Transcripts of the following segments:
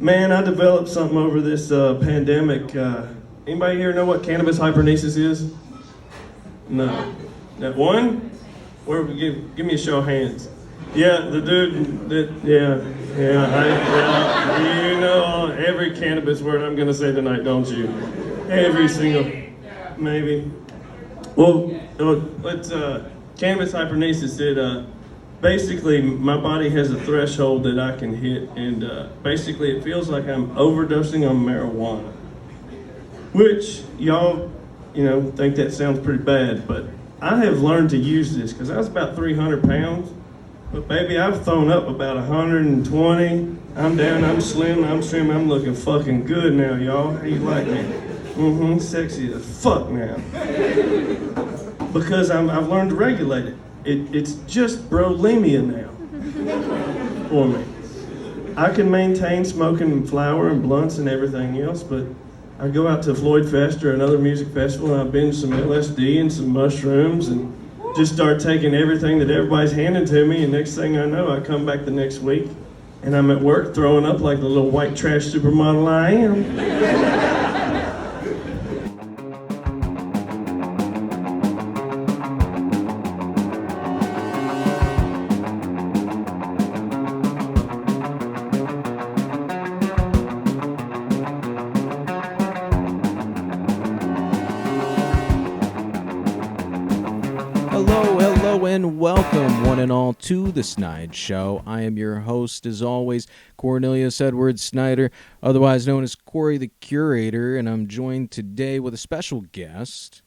Man, I developed something over this pandemic. Anybody here know what cannabis hypernesis is? No. That one? Where? Give me a show of hands. Yeah, the dude that, you know every cannabis word I'm gonna say tonight, don't you? Every single, maybe. Well, it's cannabis hypernesis. Basically, my body has a threshold that I can hit, and basically it feels like I'm overdosing on marijuana. Which, y'all, think that sounds pretty bad, but I have learned to use this, because I was about 300 pounds, but baby, I've thrown up about 120. I'm down, I'm slim, I'm looking fucking good now, y'all. How you like me? Sexy as fuck now. Because I've learned to regulate it. It's just brolemia now for me. I can maintain smoking flower and blunts and everything else, but I go out to Floyd Fest or another music festival and I binge some LSD and some mushrooms and just start taking everything that everybody's handing to me, and next thing I know, I come back the next week and I'm at work throwing up like the little white trash supermodel I am. And welcome, one and all, to the Snide Show. I am your host, as always, Cornelius Edward Snyder, otherwise known as Corey the Curator, and I'm joined today with a special guest.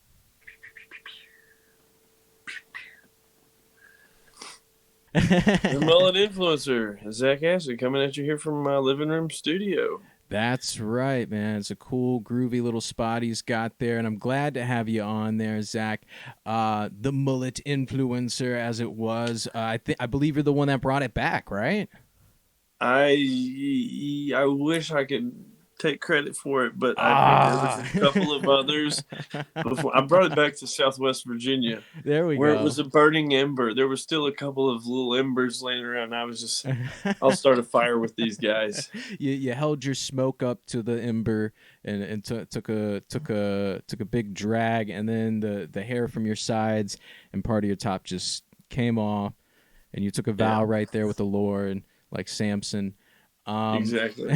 The MulletInfluencer, Zach Assad, coming at you here from my living room studio. That's right, man. It's a cool, groovy little spot he's got there, and I'm glad to have you on there, Zach. The MulletInfluencer, as it was. I believe you're the one that brought it back, right? I wish I could take credit for it, but I think there was a couple of others before. I brought it back to Southwest Virginia. There we go. Where it was a burning ember. There was still a couple of little embers laying around. I was just, I'll start a fire with these guys. You held your smoke up to the ember and took a big drag, and then the hair from your sides and part of your top just came off, and you took a vow right there with the Lord, like Samson. Exactly.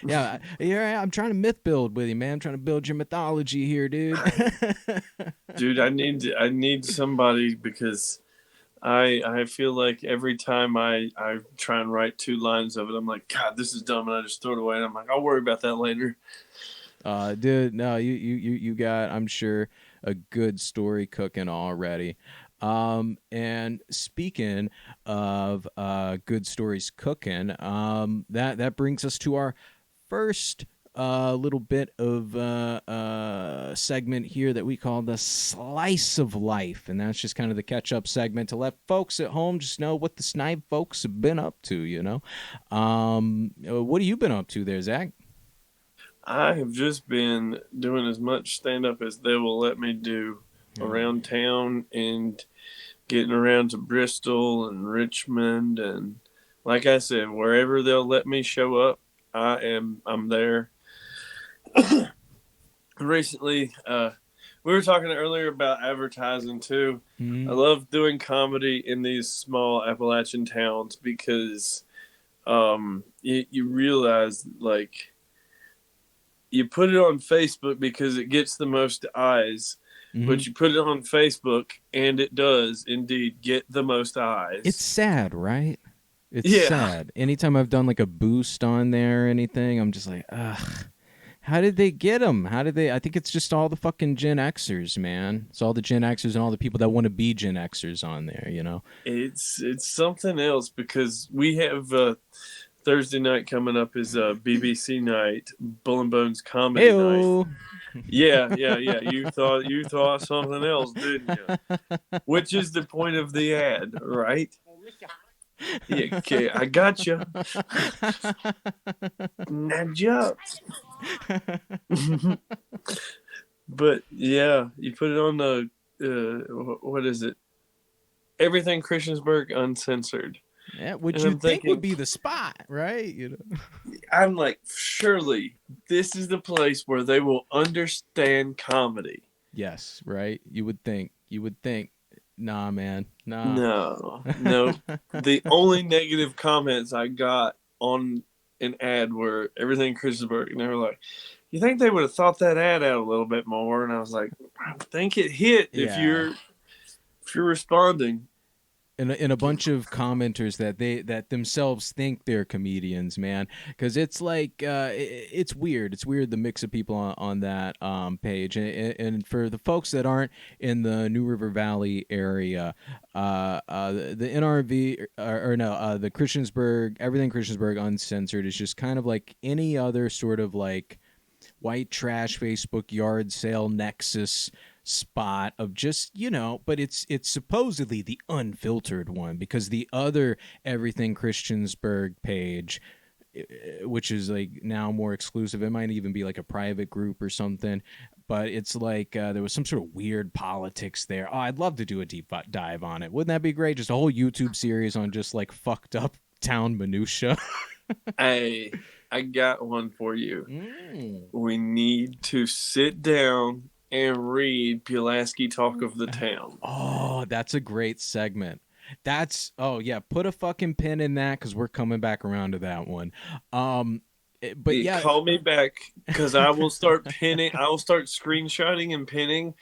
Yeah, I'm trying to myth build with you, man. I'm trying to build your mythology here, dude. Dude, I need somebody, because I feel like every time I try and write 2 lines of it, I'm like, God, this is dumb, and I just throw it away, and I'm like, I'll worry about that later. Dude, no, you got, I'm sure, a good story cooking already. And speaking of good stories cooking, that brings us to our first little bit of segment here that we call the Slice of Life, and that's just kind of the catch-up segment to let folks at home just know what the Snide folks have been up to, What have you been up to there, Zach? I have just been doing as much stand-up as they will let me do around town, and getting around to Bristol and Richmond, and like I said, wherever they'll let me show up, I'm there. Recently, we were talking earlier about advertising too. Mm-hmm. I love doing comedy in these small Appalachian towns because you realize, like, you put it on Facebook because it gets the most eyes. Mm-hmm. But you put it on Facebook, and it does indeed get the most eyes. It's sad, right? It's sad. Anytime I've done like a boost on there or anything, I'm just like, ugh. How did they get them? I think it's just all the fucking Gen Xers, man. It's all the Gen Xers and all the people that want to be Gen Xers on there, It's something else, because we have Thursday night coming up is BBC night, Bull and Bones comedy Hey-o. night. Yeah. You thought something else, didn't you? Which is the point of the ad, right? Yeah, okay, I got you. Now jump. But yeah, you put it on the what is it? Everything Christiansburg Uncensored. Yeah, which And you I'm think would thinking, be the spot, right? You know. I'm like, surely this is the place where they will understand comedy. Yes, right. You would think. You would think. Nah, man. Nah. No, no. The only negative comments I got on an ad were everything Christiansburg, and they were like, "You think they would have thought that ad out a little bit more?" And I was like, "I think it hit Yeah. if you're responding." And a bunch of commenters that themselves think they're comedians, man, because it's like it's weird. It's weird the mix of people on that page, and for the folks that aren't in the New River Valley area, the NRV or no, the Christiansburg, everything Christiansburg Uncensored is just kind of like any other sort of like white trash Facebook yard sale nexus spot of just, but it's supposedly the unfiltered one, because the other everything Christiansburg page, which is like now more exclusive, it might even be like a private group or something, but it's like there was some sort of weird politics there. Oh, I'd love to do a deep dive on it. Wouldn't that be great? Just a whole YouTube series on just like fucked up town minutia. Hey, I got one for you. We need to sit down and read Pulaski Talk of the Town. Oh, that's a great segment. Oh yeah, put a fucking pin in that, because we're coming back around to that one. But yeah, Call me back, because I will start pinning. I will start screenshotting and pinning.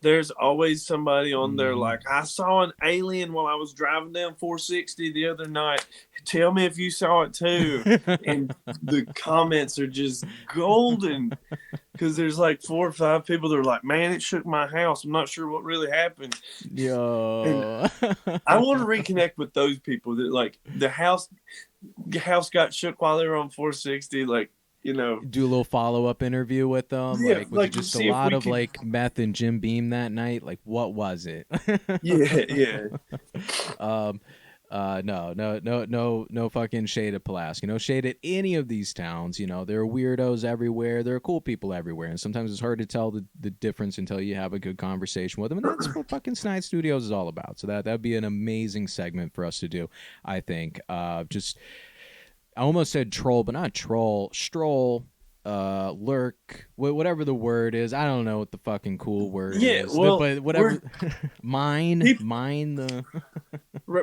There's always somebody on there like, I saw an alien while I was driving down 460 the other night. Tell me if you saw it too. And the comments are just golden, because there's like 4 or 5 people that are like, man, it shook my house. I'm not sure what really happened. Yo. And I want to reconnect with those people that like the house got shook while they were on 460, like, do a little follow-up interview with them. Yeah, like, was it just a lot of like meth and Jim Beam that night? Like, what was it? yeah. No fucking shade at Pulaski. No shade at any of these towns. There are weirdos everywhere. There are cool people everywhere. And sometimes it's hard to tell the difference until you have a good conversation with them. And that's what fucking Snide Studios is all about. So that'd be an amazing segment for us to do, I think. I almost said troll, but not troll. Stroll, lurk, whatever the word is. I don't know what the fucking cool word is. Well, but whatever. mine the...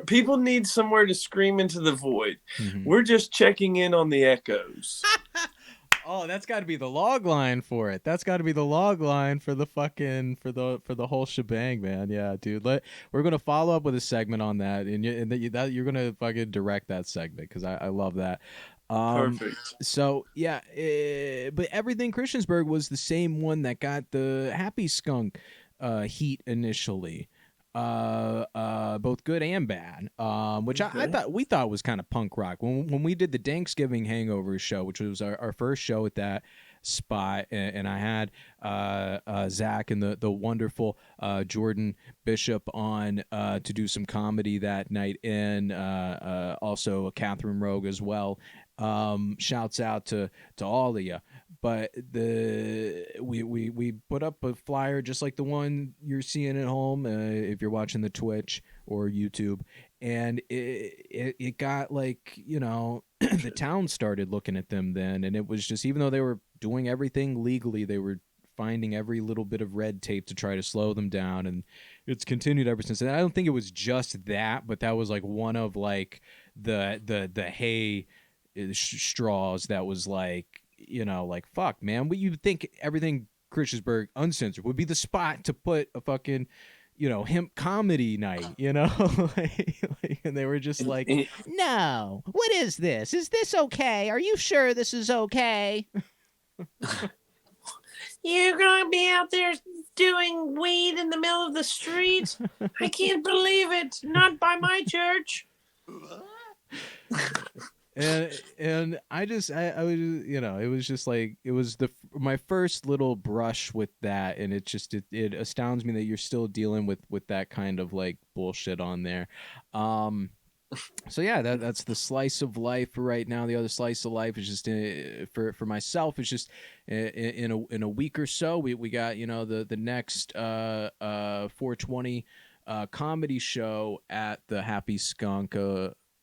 People need somewhere to scream into the void. Mm-hmm. We're just checking in on the echoes. Oh, that's got to be the log line for it. That's got to be the log line for the fucking for the whole shebang, man. Yeah, dude. We're gonna follow up with a segment on that, and you're gonna fucking direct that segment, because I love that. Perfect. So yeah, but everything Christiansburg was the same one that got the Happy Skunk heat initially. Both good and bad, which Okay. we thought was kind of punk rock when we did the Thanksgiving Hangover show, which was our first show at that spot, and I had Zach and the wonderful Jordan Bishop on to do some comedy that night, and also Catherine Rogue as well. Shouts out to all of you. But we put up a flyer just like the one you're seeing at home if you're watching the Twitch or YouTube, and it got like, the town started looking at them then, and it was just, even though they were doing everything legally, they were finding every little bit of red tape to try to slow them down, and it's continued ever since. And I don't think it was just that, but that was like one of like the hay straws that was like, like, fuck, man, what you think everything Christiansburg Uncensored would be the spot to put a fucking, hemp comedy night, and they were just like, no, what is this? Is this okay? Are you sure this is okay? You're gonna be out there doing weed in the middle of the street? I can't believe it. Not by my church. And I was, it was just like, it was my first little brush with that, and it astounds me that you're still dealing with that kind of like bullshit on there. So yeah, that's the slice of life for right now. The other slice of life is just for myself. It's just in a week or so we got the next 420 comedy show at the Happy Skunk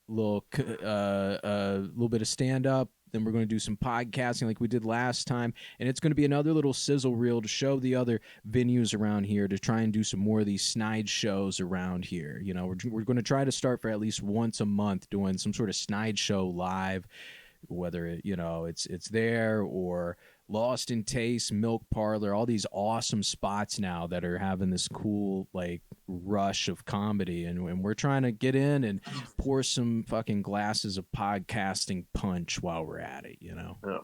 little bit of stand up. Then we're going to do some podcasting like we did last time, and it's going to be another little sizzle reel to show the other venues around here to try and do some more of these snide shows around here. You know, we're going to try to start for at least once a month doing some sort of snide show live, whether it's there or Lost in Taste, Milk Parlor, all these awesome spots now that are having this cool like rush of comedy, and we're trying to get in and pour some fucking glasses of podcasting punch while we're at it, you know. Yeah.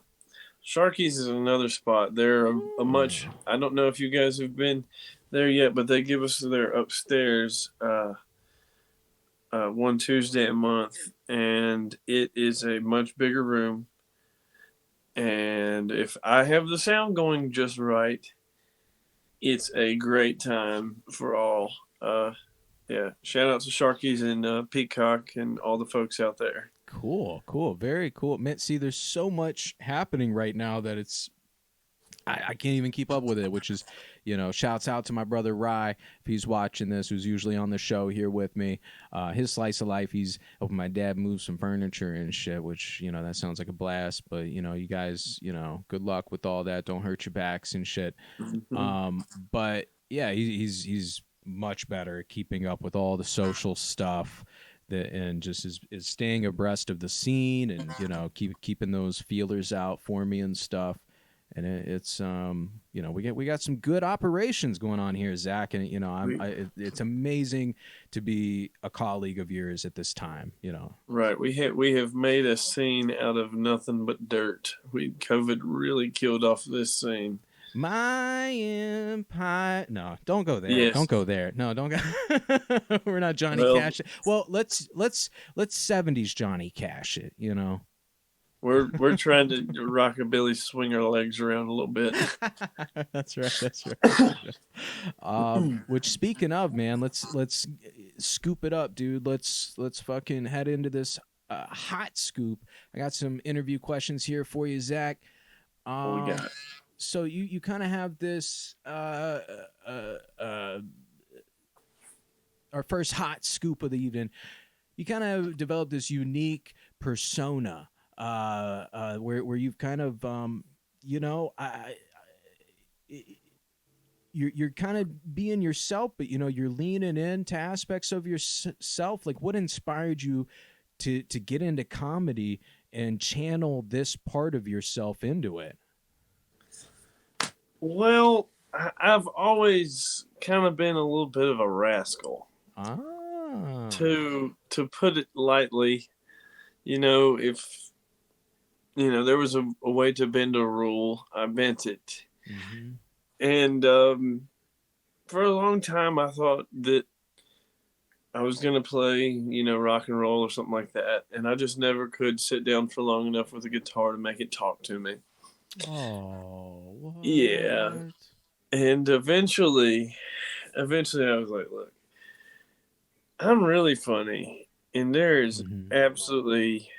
Sharky's is another spot. They're a much. I don't know if you guys have been there yet, but they give us their upstairs one Tuesday a month, and it is a much bigger room. And if I have the sound going just right, it's a great time for all. Yeah, shout out to Sharky's and Peacock and all the folks out there. Cool, very cool. Man, see, there's so much happening right now that I can't even keep up with it, which is, shouts out to my brother Rye, if he's watching this, who's usually on the show here with me. His slice of life, he's helping my dad move some furniture and shit, which, that sounds like a blast. But, you guys, good luck with all that. Don't hurt your backs and shit. Mm-hmm. But, yeah, he's much better at keeping up with all the social stuff. And just is staying abreast of the scene and, keeping those feelers out for me and stuff. And it's we got some good operations going on here, Zach, and it's amazing to be a colleague of yours at this time. Right, we have made a scene out of nothing but dirt. COVID really killed off this scene. My empire. No, don't go there. Yes. Don't go there. No, don't go. We're not Johnny Cash it. Well, let's 70s Johnny Cash it. We're trying to rockabilly swing our legs around a little bit. That's right. Which, speaking of, man, let's scoop it up, dude. Let's fucking head into this hot scoop. I got some interview questions here for you, Zach. What we got? So you kind of have this our first hot scoop of the evening. You kind of developed this unique persona. Where you've kind of, you're kind of being yourself, but you're leaning into aspects of yourself. Like, what inspired you to get into comedy and channel this part of yourself into it? Well, I've always kind of been a little bit of a rascal. To put it lightly, if there was a way to bend a rule, I bent it. Mm-hmm. And for a long time, I thought that I was going to play, rock and roll or something like that. And I just never could sit down for long enough with a guitar to make it talk to me. Oh, what? Yeah. And eventually I was like, look, I'm really funny. And there is absolutely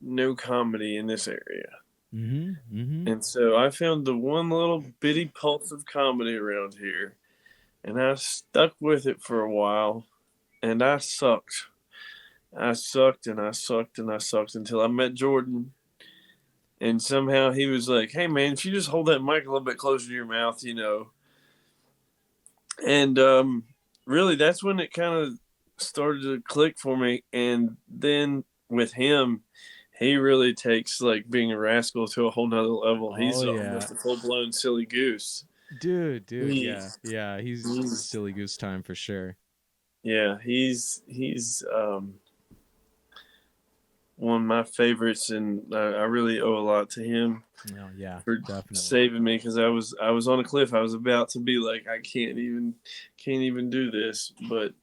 no comedy in this area. And so I found the one little bitty pulse of comedy around here, and I stuck with it for a while, and I sucked and I sucked until I met Jordan, and somehow he was like, hey man, if you just hold that mic a little bit closer to your mouth, and really that's when it kind of started to click for me. And then with him, he really takes like being a rascal to a whole nother level. He's almost a full-blown silly goose. Dude, yeah. He's silly goose time for sure. Yeah, he's one of my favorites, and I really owe a lot to him. Oh, yeah, for definitely saving me, because I was on a cliff. I was about to be like, I can't even do this, but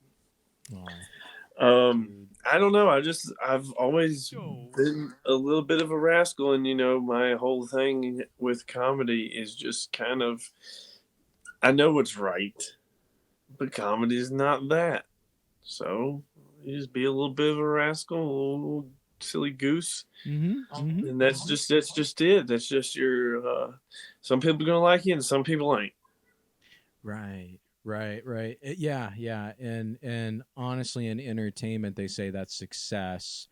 I don't know. I've always been a little bit of a rascal, and my whole thing with comedy is just kind of, I know what's right, but comedy is not that. So you just be a little bit of a rascal, a little silly goose, and that's just it. That's just your. Some people are gonna like you, and some people ain't. Right. Right. Yeah. And honestly, in entertainment, they say that success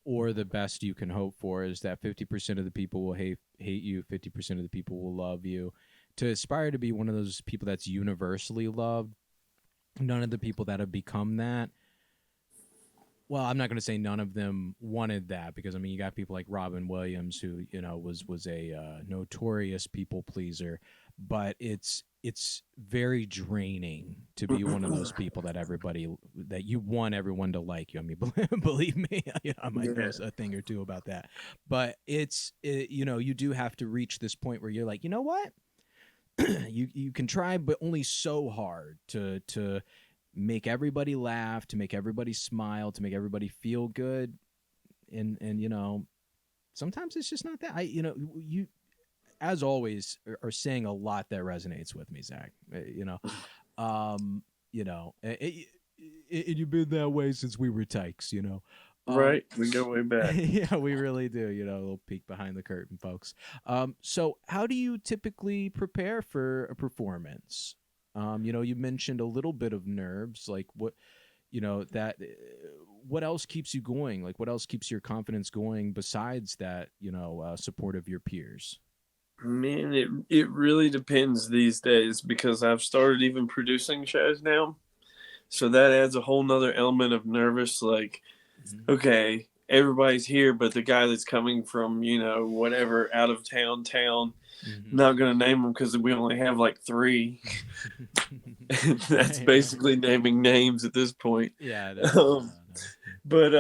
or the best you can hope for is that 50% of the people will hate you, 50% of the people will love you. To aspire to be one of those people that's universally loved, none of the people that have become that, well, I'm not going to say none of them wanted that, because I mean, you got people like Robin Williams, who, you know, was a notorious people pleaser, but it's very draining to be one of those people that you want everyone to like you. I mean, believe me, I might know a thing or two about that, but you know, you do have to reach this point where you're like, you know what, you can try, but only so hard to make everybody laugh, to make everybody smile, to make everybody feel good. And you know, sometimes it's just not that. You as always are saying a lot that resonates with me, Zach. You know, you've been that way since we were tykes, you know. Right, we go way back. Yeah, we really do. You know, a little peek behind the curtain, folks. So how do you typically prepare for a performance? You know, you mentioned a little bit of nerves, like what, you know, that, what else keeps you going? Like, what else keeps your confidence going besides that, you know, support of your peers? Man, it really depends these days, because I've started even producing shows now. So that adds a whole nother element of nervous, like, okay, everybody's here, but the guy that's coming from, you know, whatever out of town, not going to name them because we only have like 3. That's basically naming names at this point. Yeah. But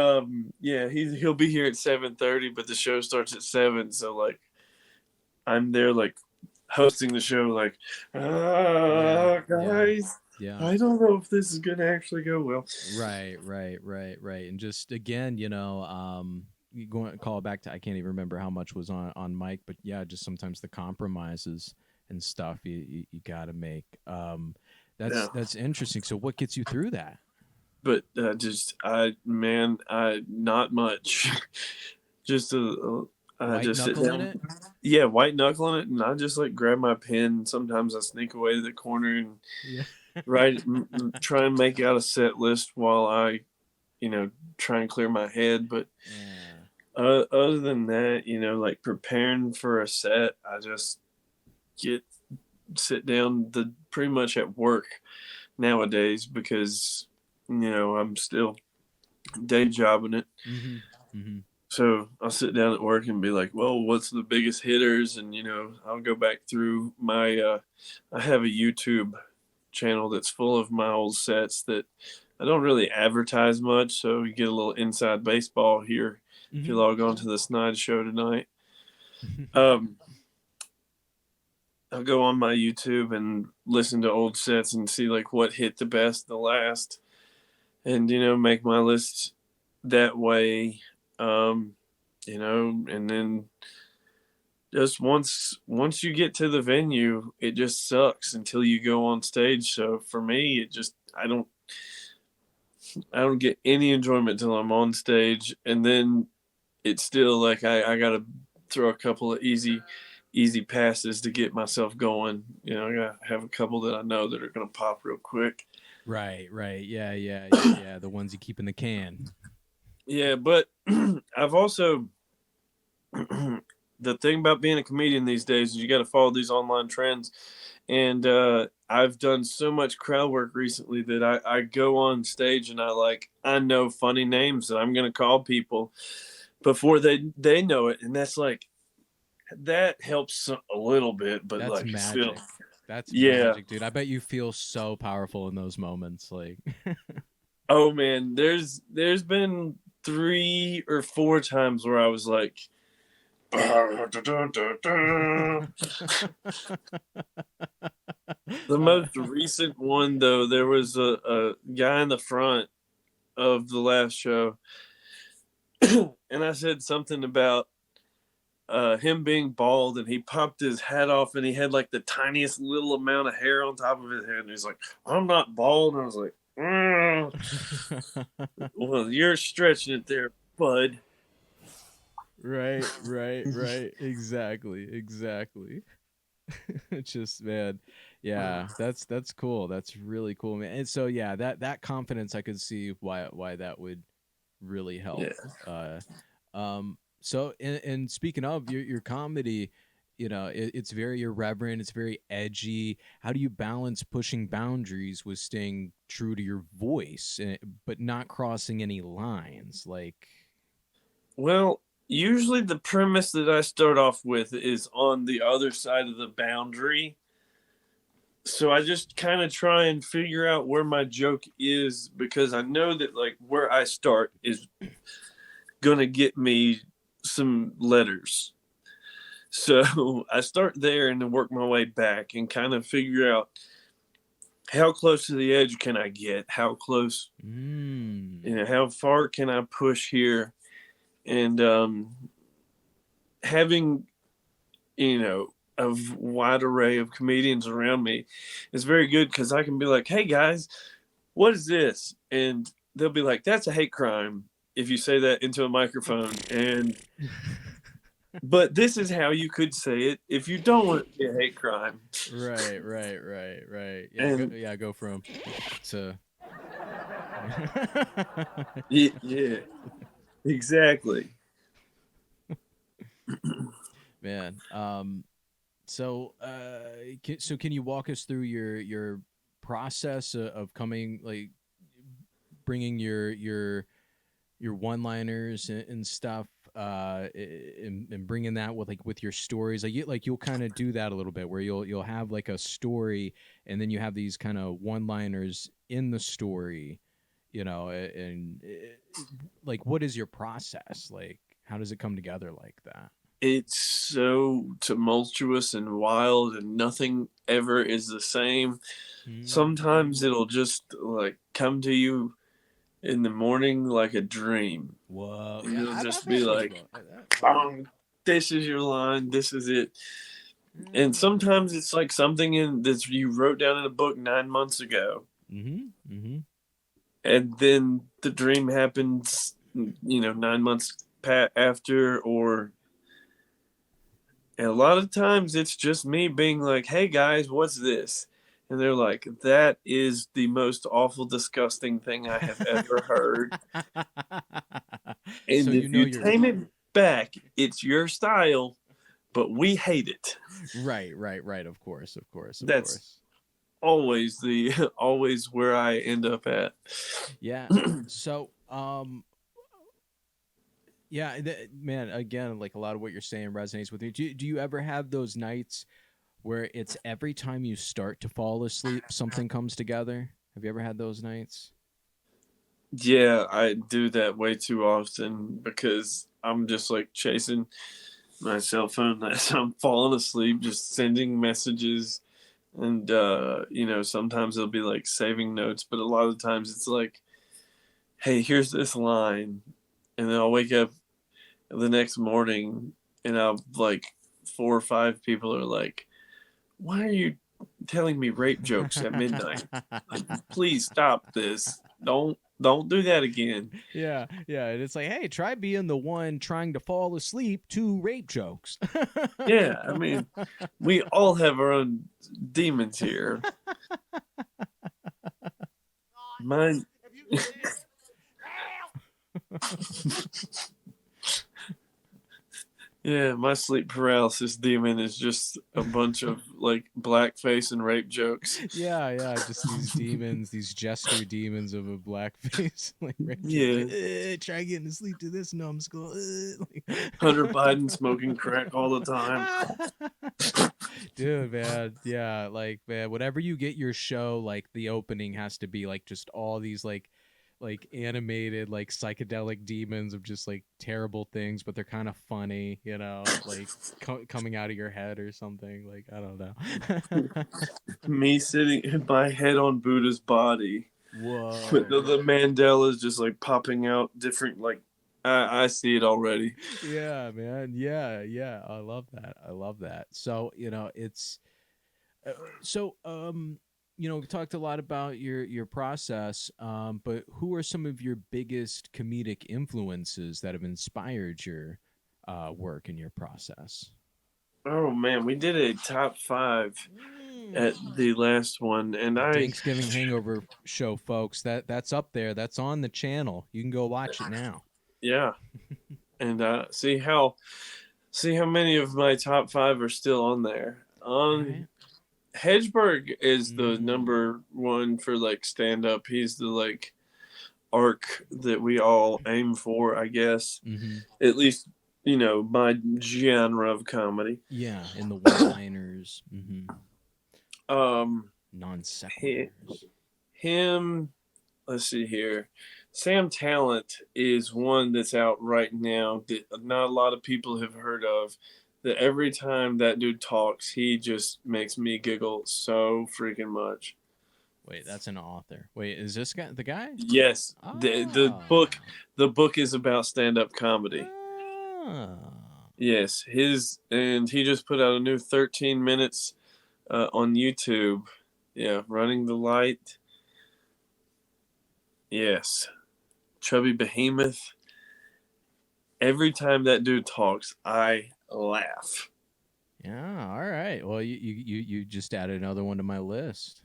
yeah, he'll be here at 7:30, but the show starts at 7. So like, I'm there like hosting the show, like, guys. Yeah. I don't know if this is going to actually go well. Right. And just again, you know, you go and call it back to, I can't even remember how much was on mic, but yeah, just sometimes the compromises and stuff you got to make. That's interesting. So what gets you through that? But not much. Just White just sit knuckling down. it? Yeah, white knuckling it, and I just like grab my pen. Sometimes I sneak away to the corner and try and make out a set list while I, you know, try and clear my head. But other than that, you know, like preparing for a set, I just sit down pretty much at work nowadays, because, you know, I'm still day jobbing it. So I'll sit down at work and be like, well, what's the biggest hitters? And, you know, I'll go back through my, I have a YouTube channel that's full of my old sets that I don't really advertise much. So you get a little inside baseball here if you log on to the Snide Show tonight. I'll go on my YouTube and listen to old sets and see like what hit the best, the last, and, you know, make my list that way. You know, and then just once you get to the venue, it just sucks until you go on stage. So for me, I don't get any enjoyment till I'm on stage, and then it's still like I gotta throw a couple of easy passes to get myself going. You know, I gotta have a couple that I know that are gonna pop real quick. Right. Yeah. The ones you keep in the can. Yeah, but I've also the thing about being a comedian these days is you got to follow these online trends, and I've done so much crowd work recently that I go on stage and I know funny names that I'm gonna call people before they know it, and that's like, that helps a little bit, but that's like magic. still, That's magic, dude. I bet you feel so powerful in those moments. Like, oh man, there's been 3 or 4 times where I was like, the most recent one though, there was a guy in the front of the last show, and I said something about him being bald, and he popped his hat off, and he had like the tiniest little amount of hair on top of his head, and he's like, I'm not bald. And I was like, well, you're stretching it there, bud. Right. Exactly. It's just, man, yeah, that's cool. That's really cool, man. And so yeah, that confidence, I could see why that would really help. Yeah. Uh, so and speaking of your comedy, it's very irreverent, it's very edgy. How do you balance pushing boundaries with staying true to your voice, but not crossing any lines? Like, Well, usually the premise that I start off with is on the other side of the boundary. So I just kind of try and figure out where my joke is, because I know that like where I start is going to get me some letters. So I start there and then work my way back and kind of figure out how close to the edge can I get? How close, how far can I push here? And having, a wide array of comedians around me is very good, because I can be like, hey guys, what is this? And they'll be like, that's a hate crime if you say that into a microphone. And but this is how you could say it if you don't want it to be a hate crime. right. Yeah, And go from to. yeah, exactly. Man, so can you walk us through your process of coming, like, bringing your one-liners and stuff, and bringing that with your stories? You'll kind of do that a little bit, where you'll have like a story, and then you have these kind of one-liners in the story, and like, what is your process? Like, how does it come together like that? It's so tumultuous and wild, and nothing ever is the same. Sometimes it'll just like come to you in the morning like a dream. Whoa. And Yeah, it'll I've just heard be those like, before. bong, this is your line, this is it. And sometimes it's like something that you wrote down in a book 9 months ago. And then the dream happens, 9 months after, or and a lot of times it's just me being like, hey guys, what's this? And they're like, that is the most awful, disgusting thing I have ever heard. So And if you tame it back, it's your style, but we hate it. Right. Of course. That's always always where I end up at. Yeah. So, yeah, man, again, like, a lot of what you're saying resonates with me. Do you ever have those nights where it's every time you start to fall asleep, something comes together? Have you ever had those nights? Yeah, I do that way too often, because I'm just like chasing my cell phone as I'm falling asleep, just sending messages. And, sometimes it'll be like saving notes, but a lot of times it's like, hey, here's this line. And then I'll wake up the next morning and I'll like 4 or 5 people are like, why are you telling me rape jokes at midnight? Like, please stop this. Don't do that again. Yeah. And it's like, hey, try being the one trying to fall asleep to rape jokes. Yeah, I mean, we all have our own demons here. Mine. Yeah, my sleep paralysis demon is just a bunch of like blackface and rape jokes. Yeah, just these demons, these jester demons of a blackface, like, rape Yeah. jokes, like, try getting to sleep to this numbskull. Hunter Biden smoking crack all the time. Dude, man, yeah, like, man, whenever you get your show, like, the opening has to be like just all these like animated, like, psychedelic demons of just like terrible things, but they're kind of funny, like coming out of your head or something. Like, I don't know. Me sitting my head on Buddha's body. Whoa. But the Mandela's just like popping out different, like, I see it already. Yeah, man. Yeah. I love that. So, it's so we talked a lot about your process, but who are some of your biggest comedic influences that have inspired your work and your process? Oh man, we did a top 5 at the last one, and The Thanksgiving hangover show, folks. That's up there. That's on the channel. You can go watch it now. yeah, and see how many of my top 5 are still on there. Right. Hedgeberg is the number one for like stand up. He's the like arc that we all aim for, I guess. Mm-hmm. At least, you know, my genre of comedy. Yeah, in the one-liners. Mm-hmm. Non sequiturs. Him. Let's see here. Sam Talent is one that's out right now that not a lot of people have heard of. That every time that dude talks, he just makes me giggle so freaking much. Wait, that's an author. Wait, is this guy the guy? Yes. Oh. The book is about stand-up comedy. Oh. Yes, and he just put out a new 13 minutes on YouTube. Yeah, Running the Light. Yes. Chubby Behemoth. Every time that dude talks, I laugh. Yeah, all right. Well, you just added another one to my list.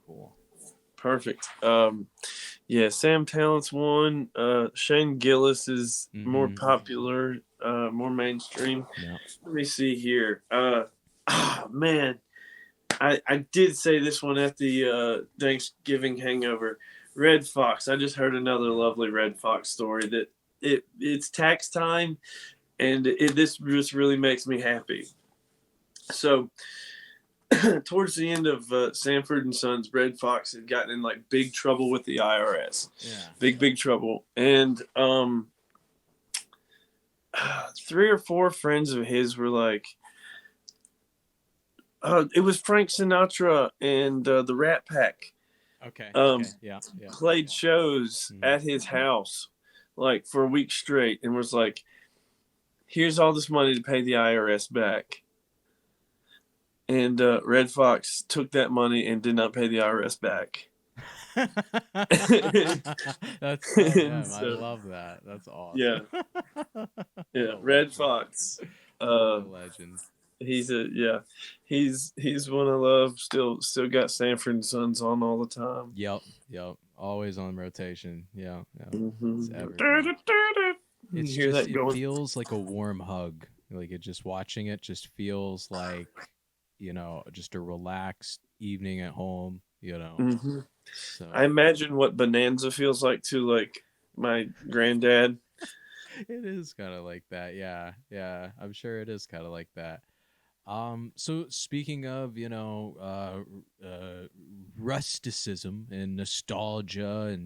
Cool. Perfect. Yeah, Sam Talent's one. Shane Gillis is more popular, more mainstream. Yeah. Let me see here. Man, I did say this one at the Thanksgiving hangover. Red Fox. I just heard another lovely Red Fox story that it's tax time, and this just really makes me happy. So, towards the end of Sanford and Sons, Red Fox had gotten in like big trouble with the IRS. Yeah. Big trouble. And 3 or 4 friends of his were like, it was Frank Sinatra and the Rat Pack. Okay. Yeah. Played shows at his house like for a week straight and was like, here's all this money to pay the IRS back. And Red Fox took that money and did not pay the IRS back. That's I love that. That's awesome. Yeah. Red Fox, legend. He's one I love. Still got Sanford and Sons on all the time. Yep. Always on rotation. Yeah. Mm-hmm. It feels like a warm hug. Like it just watching it just feels like, you know, just a relaxed evening at home, you know. Mm-hmm. So I imagine what Bonanza feels like to like my granddad. It is kind of like that. Yeah. I'm sure it is kind of like that. So speaking of, you know, rusticism and nostalgia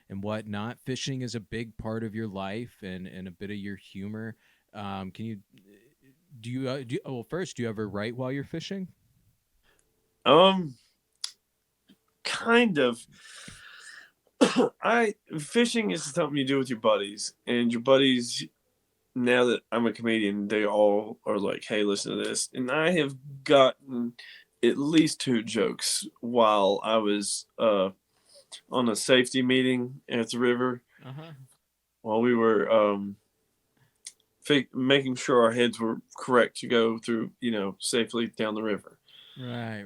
and whatnot, fishing is a big part of your life and a bit of your humor. Can you first, do you ever write while you're fishing? Kind of. Fishing is something you do with your buddies, and your buddies, now that I'm a comedian, they all are like, hey, listen to this. And I have gotten at least 2 jokes while I was on a safety meeting at the river. While we were making sure our heads were correct to go through, you know, safely down the river. Right.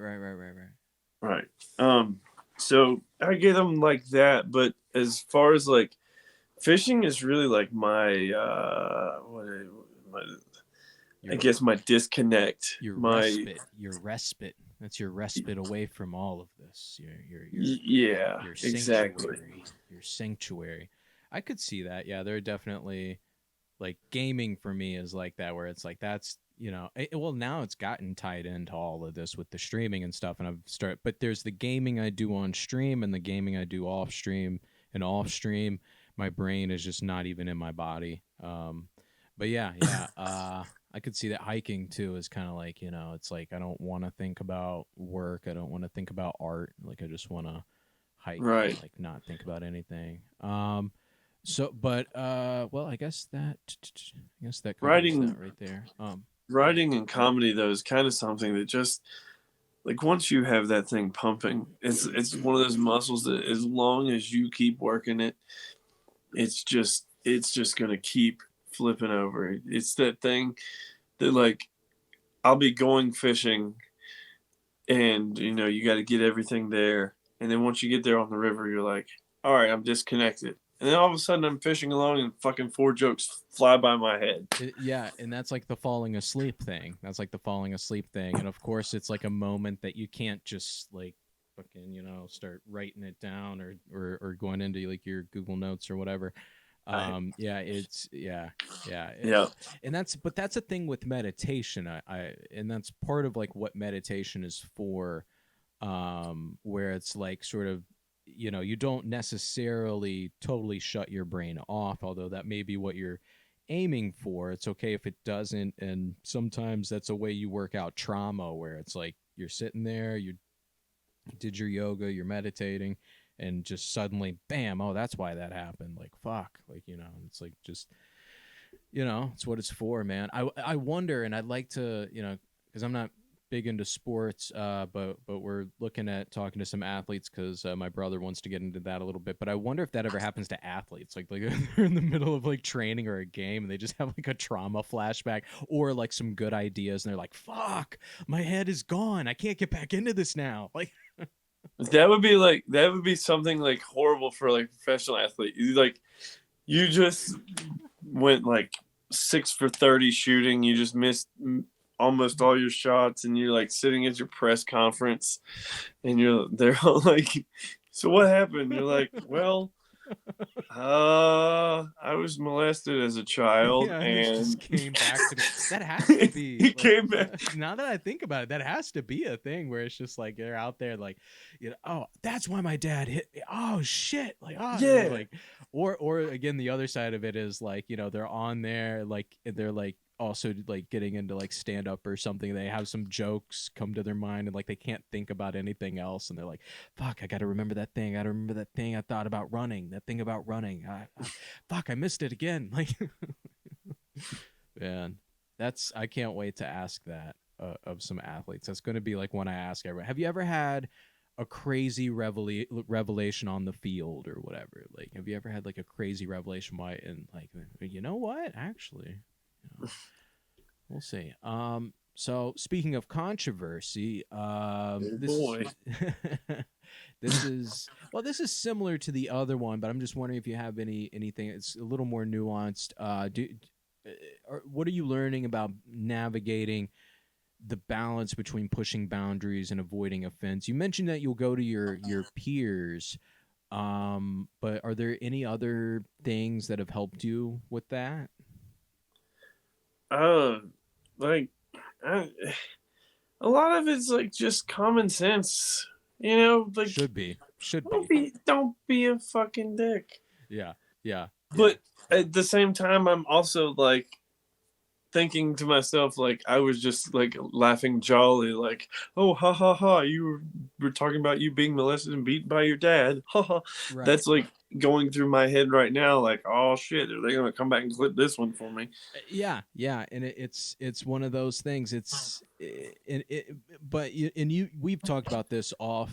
So I get them like that, but as far as like fishing is really like my I guess my disconnect. Your respite. That's your respite away from all of this. Your exactly. Your sanctuary. I could see that. Yeah, there are definitely like gaming for me is like that, where it's like that's, you know, well, now it's gotten tied into all of this with the streaming and stuff, and but there's the gaming I do on stream and the gaming I do off stream, and off stream my brain is just not even in my body. But yeah, I could see that. Hiking too is kind of like, you know, it's like I don't want to think about work, I don't want to think about art, like I just want to hike, right? Like not think about anything. So, but well, I guess that covers writing that right there. Writing and comedy though is kind of something that just like once you have that thing pumping, it's one of those muscles that as long as you keep working it, it's just gonna keep flipping over. It's that thing that like I'll be going fishing, and you got to get everything there, and then once you get there on the river, you're like, all right, I'm disconnected, and then all of a sudden I'm fishing along, and fucking 4 jokes fly by my head. Yeah, and that's like the falling asleep thing. And of course, it's like a moment that you can't just like fucking start writing it down or going into like your Google Notes or whatever. Yeah, it's yeah. And that's a thing with meditation. And that's part of like what meditation is for, where it's like sort of you don't necessarily totally shut your brain off, although that may be what you're aiming for. It's okay if it doesn't, and sometimes that's a way you work out trauma, where it's like you're sitting there, you did your yoga, you're meditating, and just suddenly bam, oh, that's why that happened. Like fuck, like it's like just it's what it's for, man. I wonder, and I'd like to because I'm not big into sports, but we're looking at talking to some athletes, because my brother wants to get into that a little bit. But I wonder if that ever happens to athletes, like they're in the middle of like training or a game, and they just have like a trauma flashback or like some good ideas, and they're like, fuck, my head is gone, I can't get back into this now. Like that would be something like horrible for like a professional athlete. You just went like 6 for 30 shooting, you just missed almost all your shots, and you're like sitting at your press conference, and they're all like, so what happened? You're like, well, I was molested as a child, yeah, and it just came back to me. That has to be he came back. Now that I think about it, that has to be a thing where it's just like they're out there like, oh, that's why my dad hit me. Oh shit, like, oh Yeah. like, or again, the other side of it is like they're on there, like they're like also like getting into like stand up or something. They have some jokes come to their mind, and like they can't think about anything else, and they're like, fuck, I gotta remember that thing, I thought about running, fuck, I missed it again. Like man, I can't wait to ask that of some athletes. That's going to be like when I ask everyone, have you ever had a crazy revelation on the field or whatever? Like, have you ever had like a crazy revelation? Why? And like, you know what, actually, we'll see. So speaking of controversy, this is similar to the other one, but I'm just wondering if you have anything. It's a little more nuanced. What are you learning about navigating the balance between pushing boundaries and avoiding offense? You mentioned that you'll go to your peers, but are there any other things that have helped you with that? Like, a lot of it's like just common sense, like should be don't be a fucking dick. Yeah. But at the same time, I'm also like thinking to myself, like, I was just like laughing jolly, like, oh, ha ha ha, you were talking about you being molested and beaten by your dad, ha ha. Right. That's like going through my head right now, like, oh shit, are they gonna come back and clip this one for me? Yeah, and it's one of those things. We've talked about this off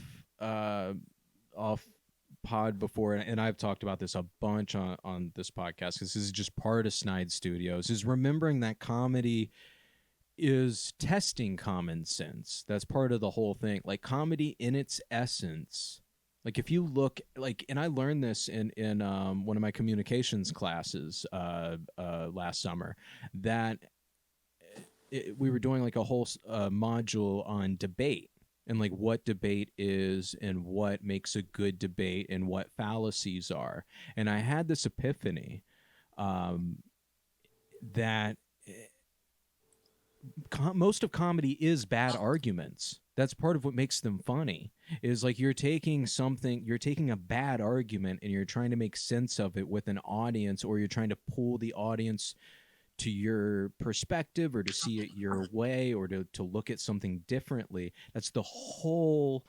pod before, and I've talked about this a bunch on this podcast, because this is just part of Snide Studios, is remembering that comedy is testing common sense. That's part of the whole thing. Like, comedy in its essence, like if you look like, and I learned this in one of my communications classes last summer, that we were doing like a whole module on debate, and like what debate is and what makes a good debate and what fallacies are. And I had this epiphany that most of comedy is bad arguments. That's part of what makes them funny, is like you're taking a bad argument and you're trying to make sense of it with an audience, or you're trying to pull the audience to your perspective, or to see it your way, or to look at something differently. That's the whole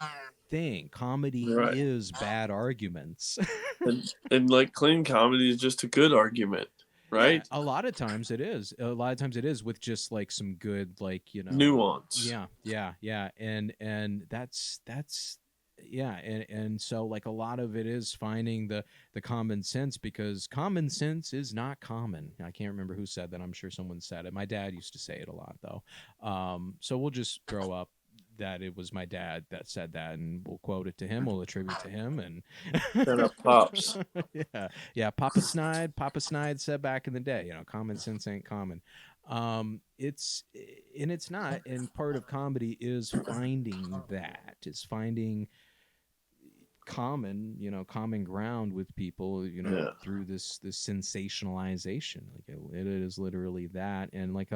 thing. Comedy is bad arguments. and like clean comedy is just a good argument, right? Yeah, a lot of times it is. With just like some good, like, nuance. Yeah. And that's yeah, and so like a lot of it is finding the common sense, because common sense is not common. I can't remember who said that. I'm sure someone said it. My dad used to say it a lot though. So we'll just throw up that it was my dad that said that, and we'll quote it to him. We'll attribute to him, and Shut up, pops. yeah. Papa Snide said back in the day, common sense ain't common. It's not, and part of comedy is finding common ground with people, Yeah. through this sensationalization. Like it is literally that, and like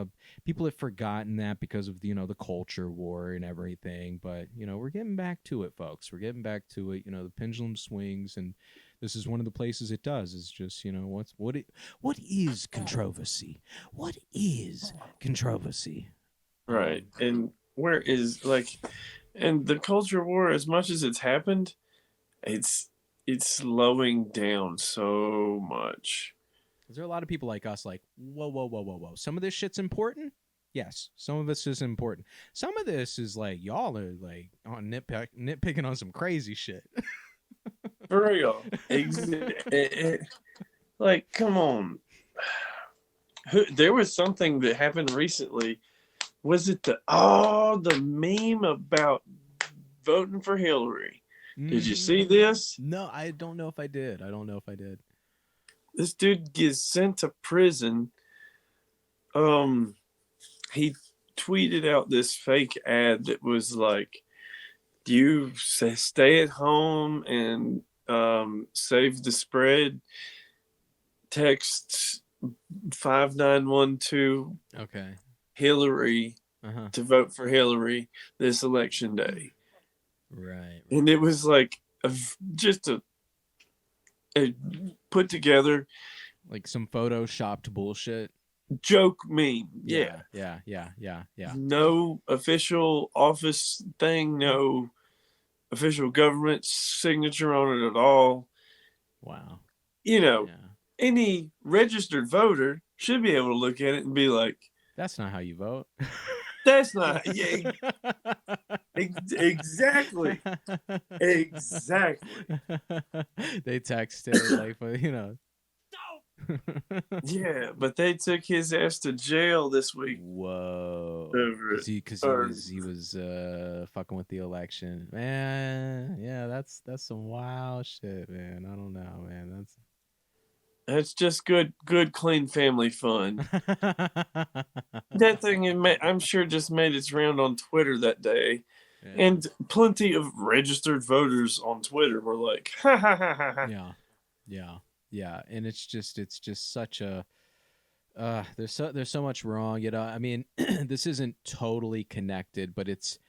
people have forgotten that because of the culture war and everything. But we're getting back to it, folks. We're getting back to it. The pendulum swings, and this is one of the places it does. Is just what is controversy? What is controversy? Right. And where is and the culture war, as much as it's happened, it's slowing down so much. Is there a lot of people like us like, whoa. Some of this shit's important? Yes, some of this is important. Some of this is like, y'all are like on nitpicking on some crazy shit. For real. Like, come on. There was something that happened recently. Was it the meme about voting for Hillary? Did you see this? No, I don't know if I did. This dude gets sent to prison. He tweeted out this fake ad that was like, you stay at home and save the spread. Text 5912 Okay. Hillary to vote for Hillary this election day. Right. And it was like just a put together, like some photoshopped bullshit joke meme. Yeah. No official office thing, no official government signature on it at all. Wow. Any registered voter should be able to look at it and be like, that's not how you vote. That's not. Yeah, exactly. They texted like, Yeah, but they took his ass to jail this week. Whoa. Because he was fucking with the election. Man, yeah, that's some wild shit, man. I don't know, man. That's just good, clean family fun. That thing, I'm sure, just made its round on Twitter that day. Yeah. And plenty of registered voters on Twitter were like, ha ha ha ha ha. Yeah. And it's just such a, there's so much wrong, I mean, this isn't totally connected, but it's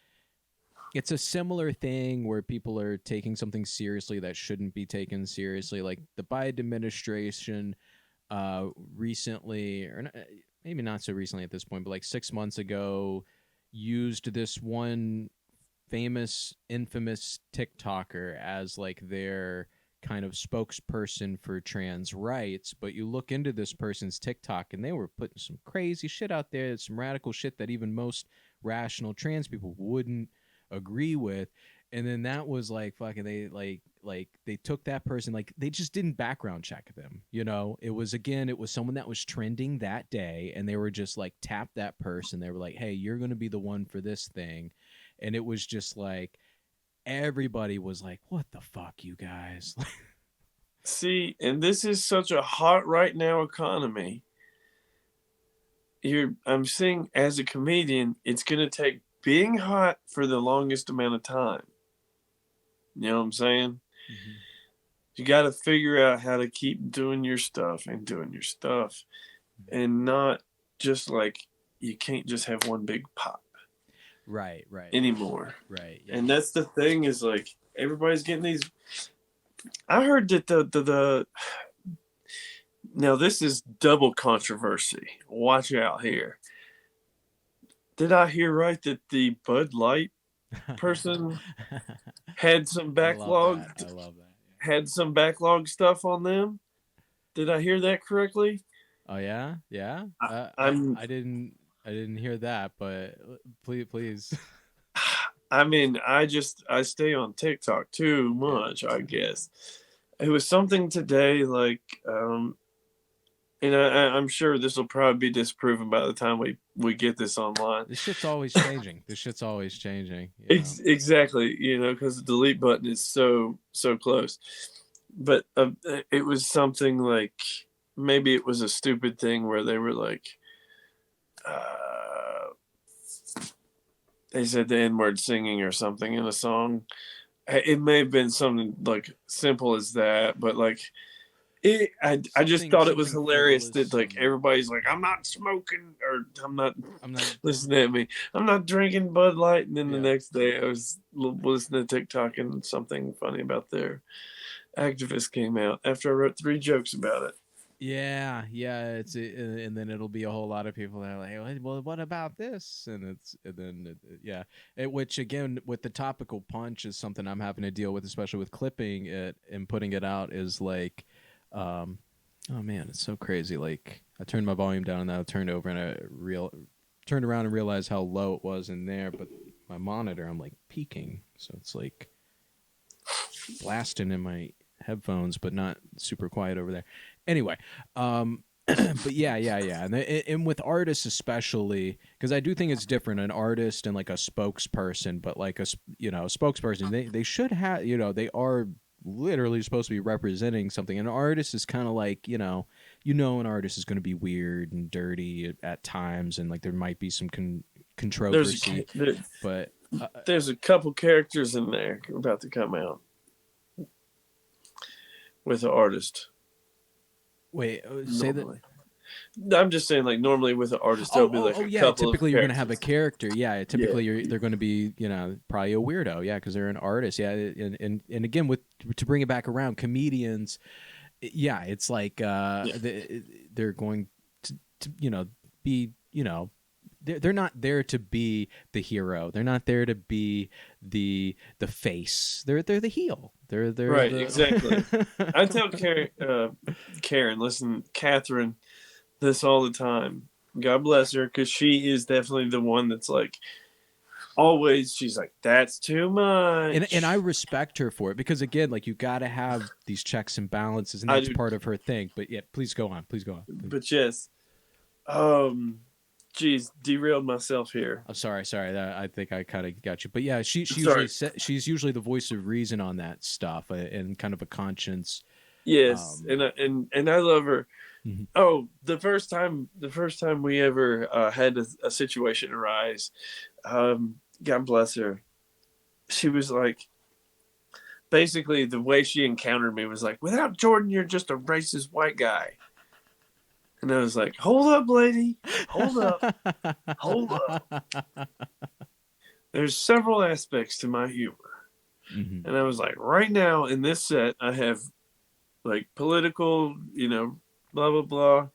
a similar thing where people are taking something seriously that shouldn't be taken seriously. Like the Biden administration recently, or maybe not so recently at this point, but like 6 months ago, used this one infamous TikToker as like their kind of spokesperson for trans rights. But you look into this person's TikTok and they were putting some crazy shit out there, some radical shit that even most rational trans people wouldn't agree with. And then that was like fucking, they took that person, like they just didn't background check them, it was someone that was trending that day, and they were just like, tap that person. They were like, hey, you're gonna be the one for this thing. And it was just like everybody was like, what the fuck, you guys? See, and this is such a hot right now economy. I'm saying, as a comedian, it's gonna take being hot for the longest amount of time. You know what I'm saying? Mm-hmm. You got to figure out how to keep doing your stuff, and not just like, you can't just have one big pop. Right. Anymore. Right. Yeah. And that's the thing, is like, everybody's getting these. I heard that the now this is double controversy. Watch out here. Did I hear right that the Bud Light person had some backlog? I love that. Yeah. Had some backlog stuff on them. Did I hear that correctly? Oh yeah. I didn't hear that, but please. I mean, I stay on TikTok too much, I guess. It was something today, like, and I'm sure this will probably be disproven by the time we get this online. This shit's always changing. This shit's always changing. You know? Exactly, because the delete button is so close. But it was something like, maybe it was a stupid thing where they were like, they said the N-word singing or something in a song. It may have been something like simple as that, but like, I just thought it was hilarious that like everybody's like, I'm not smoking, or I'm not listen at me, I'm not drinking Bud Light, and then the next day I was listening to TikTok and something funny about their activist came out after I wrote 3 jokes about it. Yeah, it's and then it'll be a whole lot of people that are like, well, what about this? And which again with the topical punch is something I'm having to deal with, especially with clipping it and putting it out. Is like, oh man, it's so crazy. Like I turned my volume down and then I turned over and I turned around and realized how low it was in there, but my monitor, I'm like peaking, so it's like blasting in my headphones, but not super quiet over there. Anyway, but yeah, and with artists especially, because I do think it's different, an artist and like a spokesperson, but like a spokesperson, they should have, they are literally supposed to be representing something. An artist is kind of like, an artist is going to be weird and dirty at times, and like there might be some controversy, but there's a couple characters in there about to come out with an artist. Wait, say that. I'm just saying, like, normally with an artist, there'll be like a couple typically of you're going to have a character. Yeah, typically they're going to be, probably a weirdo. Yeah, because they're an artist. Yeah, and again, to bring it back around, comedians. Yeah, it's like they're going to be, they're not there to be the hero. They're not there to be the face. They're the heel. They're right. Exactly. I tell Catherine, this all the time. God bless her, because she is definitely the one that's like, always. She's like, that's too much. And I respect her for it, because again, like, you got to have these checks and balances, and that's part of her thing. But yeah, please go on. But yes, geez, derailed myself here. I'm sorry. I think I kind of got you. But yeah, she's usually the voice of reason on that stuff, and kind of a conscience. Yes, and I love her. Mm-hmm. Oh, the first time we ever had a situation arise, God bless her. She was like, basically the way she encountered me was like, without Jordan, you're just a racist white guy. And I was like, hold up, lady. Hold up. There's several aspects to my humor. Mm-hmm. And I was like, right now in this set, I have like political, blah, blah, blah.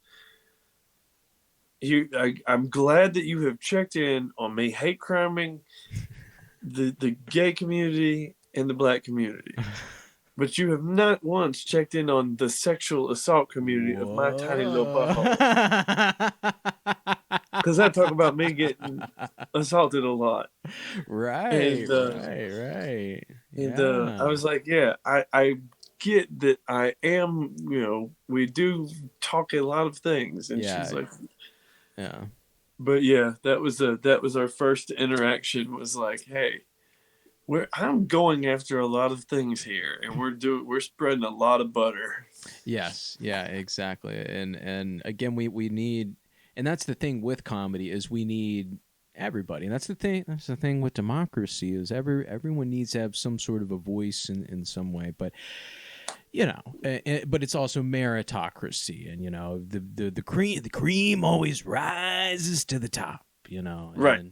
I'm glad that you have checked in on me hate criming the gay community and the black community. But you have not once checked in on the sexual assault community of my tiny little butthole. Because I talk about me getting assaulted a lot. Right. And I was like, yeah, I get that I am, we do talk a lot of things. And she's like, yeah. But yeah, that was our first interaction, was like, hey, I'm going after a lot of things here, and we're spreading a lot of butter. Yes, yeah, exactly. And again, we need, and that's the thing with comedy, is we need everybody. And that's the thing with democracy, is everyone needs to have some sort of a voice in some way. But but it's also meritocracy, and the cream always rises to the top. Right.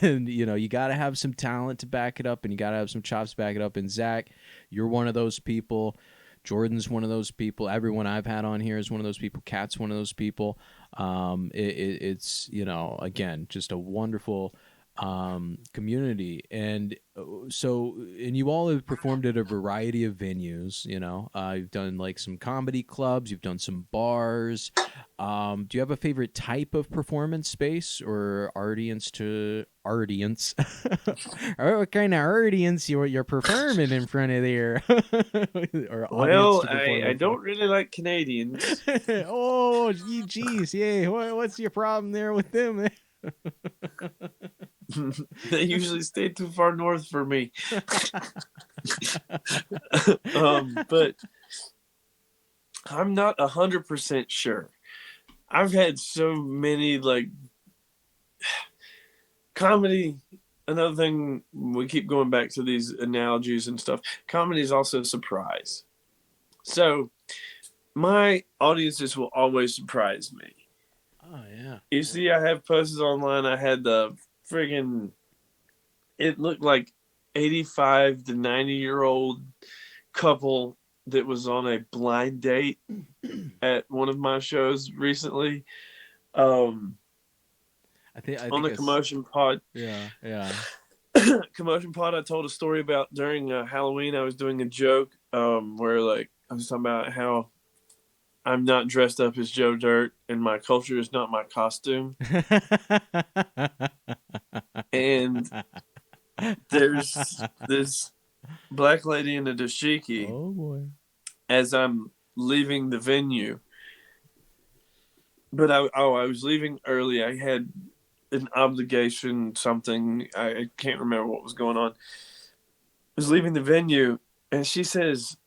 And you got to have some talent to back it up, and you got to have some chops to back it up. And Zach, you're one of those people. Jordan's one of those people. Everyone I've had on here is one of those people. Kat's one of those people. It's again, just a wonderful community. And and you all have performed at a variety of venues. You've done like some comedy clubs, you've done some bars. Do you have a favorite type of performance space or audience? Or what kind of audience you're performing in front of there? Or audience Well, to perform I in front? don't really like Canadians. Oh, geez, yeah. What's your problem there with them? They usually stay too far north for me. But I'm not 100% sure. I've had so many like comedy. Another thing, we keep going back to these analogies and stuff. Comedy is also a surprise. So my audiences will always surprise me. Oh yeah. You see, I have posted online. I had the friggin', it looked like 85 to 90-year-old couple that was on a blind date at one of my shows recently. I think On the Commotion Pod. Yeah. Commotion Pod, I told a story about during Halloween. I was doing a joke where like I was talking about how I'm not dressed up as Joe Dirt and my culture is not my costume. And there's this black lady in a dashiki. Oh boy. As I'm leaving the venue. But I was leaving early. I had an obligation, something. I can't remember what was going on. I was leaving the venue, and she says,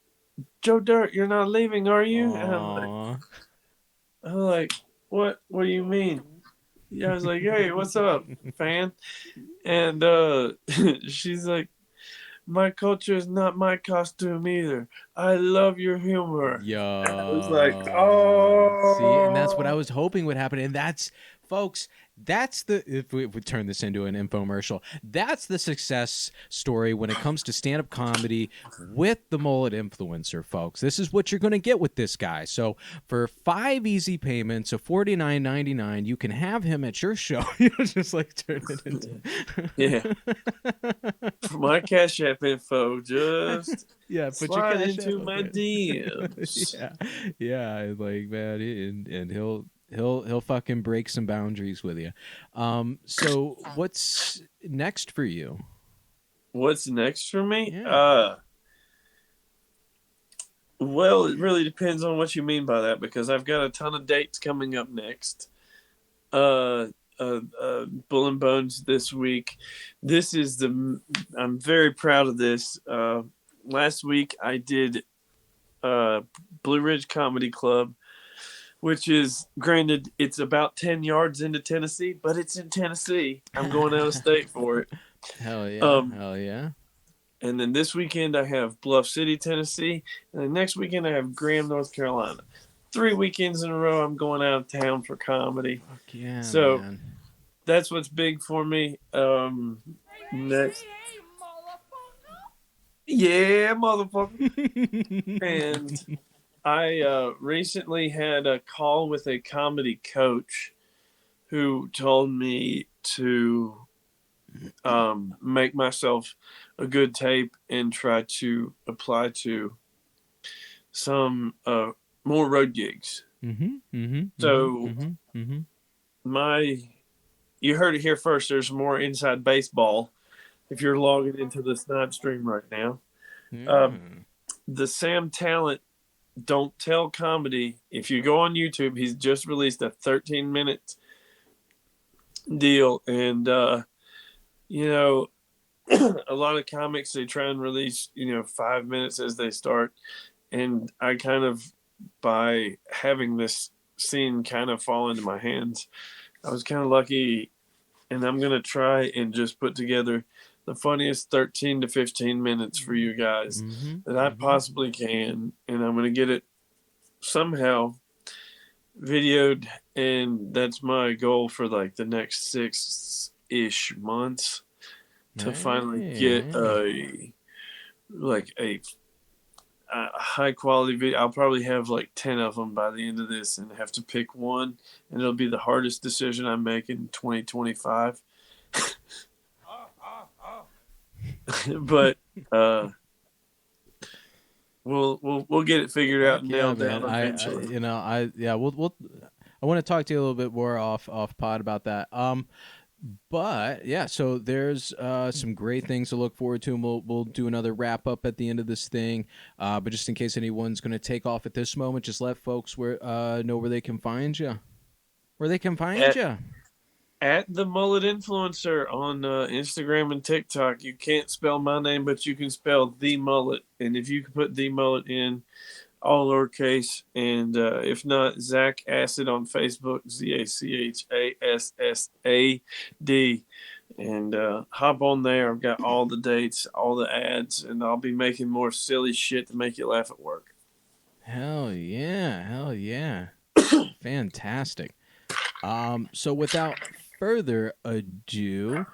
"Joe Dirt, you're not leaving, are you?" And I'm like, what? What do you mean? Yeah, I was like, "Hey, what's up, fan?" And she's like, "My culture is not my costume either. I love your humor." Yo. I was like, "Oh." See, and that's what I was hoping would happen. And that's, folks, that's if we turn this into an infomercial, that's the success story when it comes to stand-up comedy with the Mullet Influencer, folks. This is what you're going to get with this guy. So for 5 easy payments of $49.99, you can have him at your show. Just like turn it into Yeah. For my Cash App info, just put slide your into my DMs. yeah, like, man, and he'll fucking break some boundaries with you. So what's next for you? What's next for me? Yeah. Well, it really depends on what you mean by that, because I've got a ton of dates coming up next. Bull and Bones this week. I'm very proud of this. Last week I did Blue Ridge Comedy Club, which is, granted, it's about 10 yards into Tennessee, but it's in Tennessee. I'm going out of state for it. Hell yeah. Hell yeah. And then this weekend I have Bluff City, Tennessee. And then next weekend I have Graham, North Carolina. 3 weekends in a row I'm going out of town for comedy. Fuck yeah, so man. That's what's big for me. Next. Yeah, motherfucker. And I recently had a call with a comedy coach who told me to make myself a good tape and try to apply to some more road gigs. So you heard it here first. There's more inside baseball if you're logging into the Snide stream right now. The Sam Talent Don't Tell Comedy, if you go on YouTube, he's just released a 13-minute deal. And, a lot of comics, they try and release, 5 minutes as they start. And I kind of, by having this scene kind of fall into my hands, I was kind of lucky. And I'm going to try and just put together the funniest 13 to 15 minutes for you guys that I possibly can. And I'm going to get it somehow videoed. And that's my goal for like the next 6-ish months to finally get a high quality video. I'll probably have like 10 of them by the end of this and have to pick one. And it'll be the hardest decision I make in 2025. but we'll get it figured out and nailed down eventually. I want to talk to you a little bit more off pod about that. But yeah, so there's some great things to look forward to, and we'll do another wrap up at the end of this thing. But just in case anyone's going to take off at this moment, just let folks know where they can find you. Where they can find you. At theMulletInfluencer on Instagram and TikTok. You can't spell my name, but you can spell the Mullet. And if you can put the Mullet in all lowercase, and if not, Zach Assad on Facebook, ZACHASSAD. And hop on there. I've got all the dates, all the ads, and I'll be making more silly shit to make you laugh at work. Hell yeah. Fantastic. So without further ado,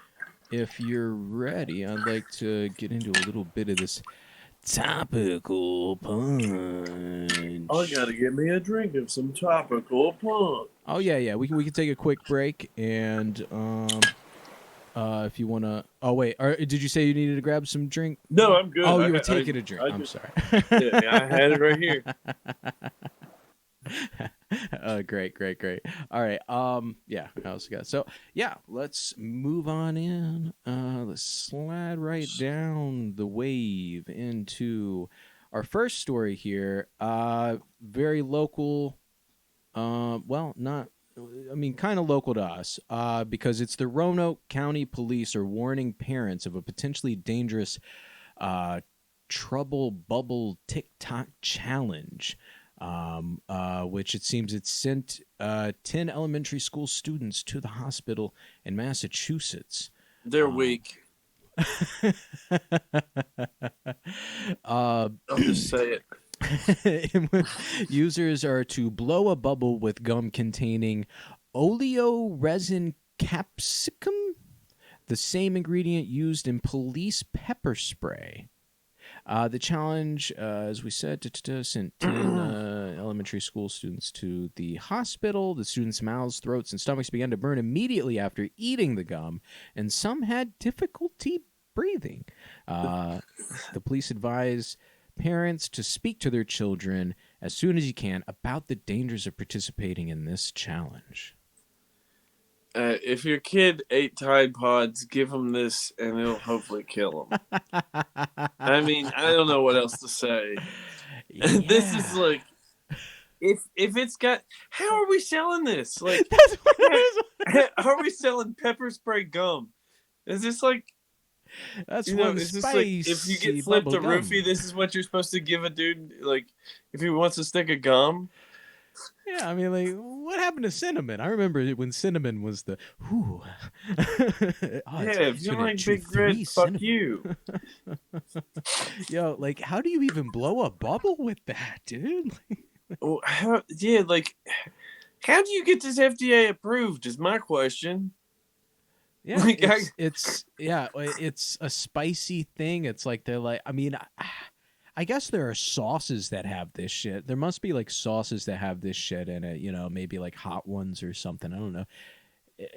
if you're ready, I'd like to get into a little bit of this Topical Punch. I gotta get me a drink of some Topical Punch. Oh yeah. We can take a quick break, and if you wanna. Oh wait, did you say you needed to grab some drink? No, I'm good. Oh, you were taking a drink. I'm sorry. Yeah, I had it right here. Great. All right. Yeah. How's it go? So yeah, let's move on in. Let's slide right down the wave into our first story here. Very local. Well, not. I mean, kind of local to us. Because it's the Roanoke County Police are warning parents of a potentially dangerous, trouble bubble TikTok challenge. Which it seems it sent 10 elementary school students to the hospital in Massachusetts. They're weak. I'll just say it. Users are to blow a bubble with gum containing oleoresin capsicum, the same ingredient used in police pepper spray. The challenge, as we said, sent 10 elementary school students to the hospital. The students' mouths, throats, and stomachs began to burn immediately after eating the gum, and some had difficulty breathing. The police advise parents to speak to their children as soon as you can about the dangers of participating in this challenge. If your kid ate Tide Pods, give them this, and it'll hopefully kill them. I mean, I don't know what else to say. Yeah. This is like, if it's got, how are we selling this? Like, that's what it is. Are we selling pepper spray gum? Is this like, that's one is this like, if you get flipped a roofie, this is what you're supposed to give a dude, like, if he wants a stick of gum? Yeah, I mean, like, what happened to cinnamon? I remember when cinnamon was the, whoo. If you like big red, fuck you. Yo, like, how do you even blow a bubble with that, dude? How do you get this FDA approved is my question. Yeah, it's a spicy thing. It's like they're like, I mean, I guess there are sauces that have this shit. There must be like sauces that have this shit in it, maybe like hot ones or something. I don't know.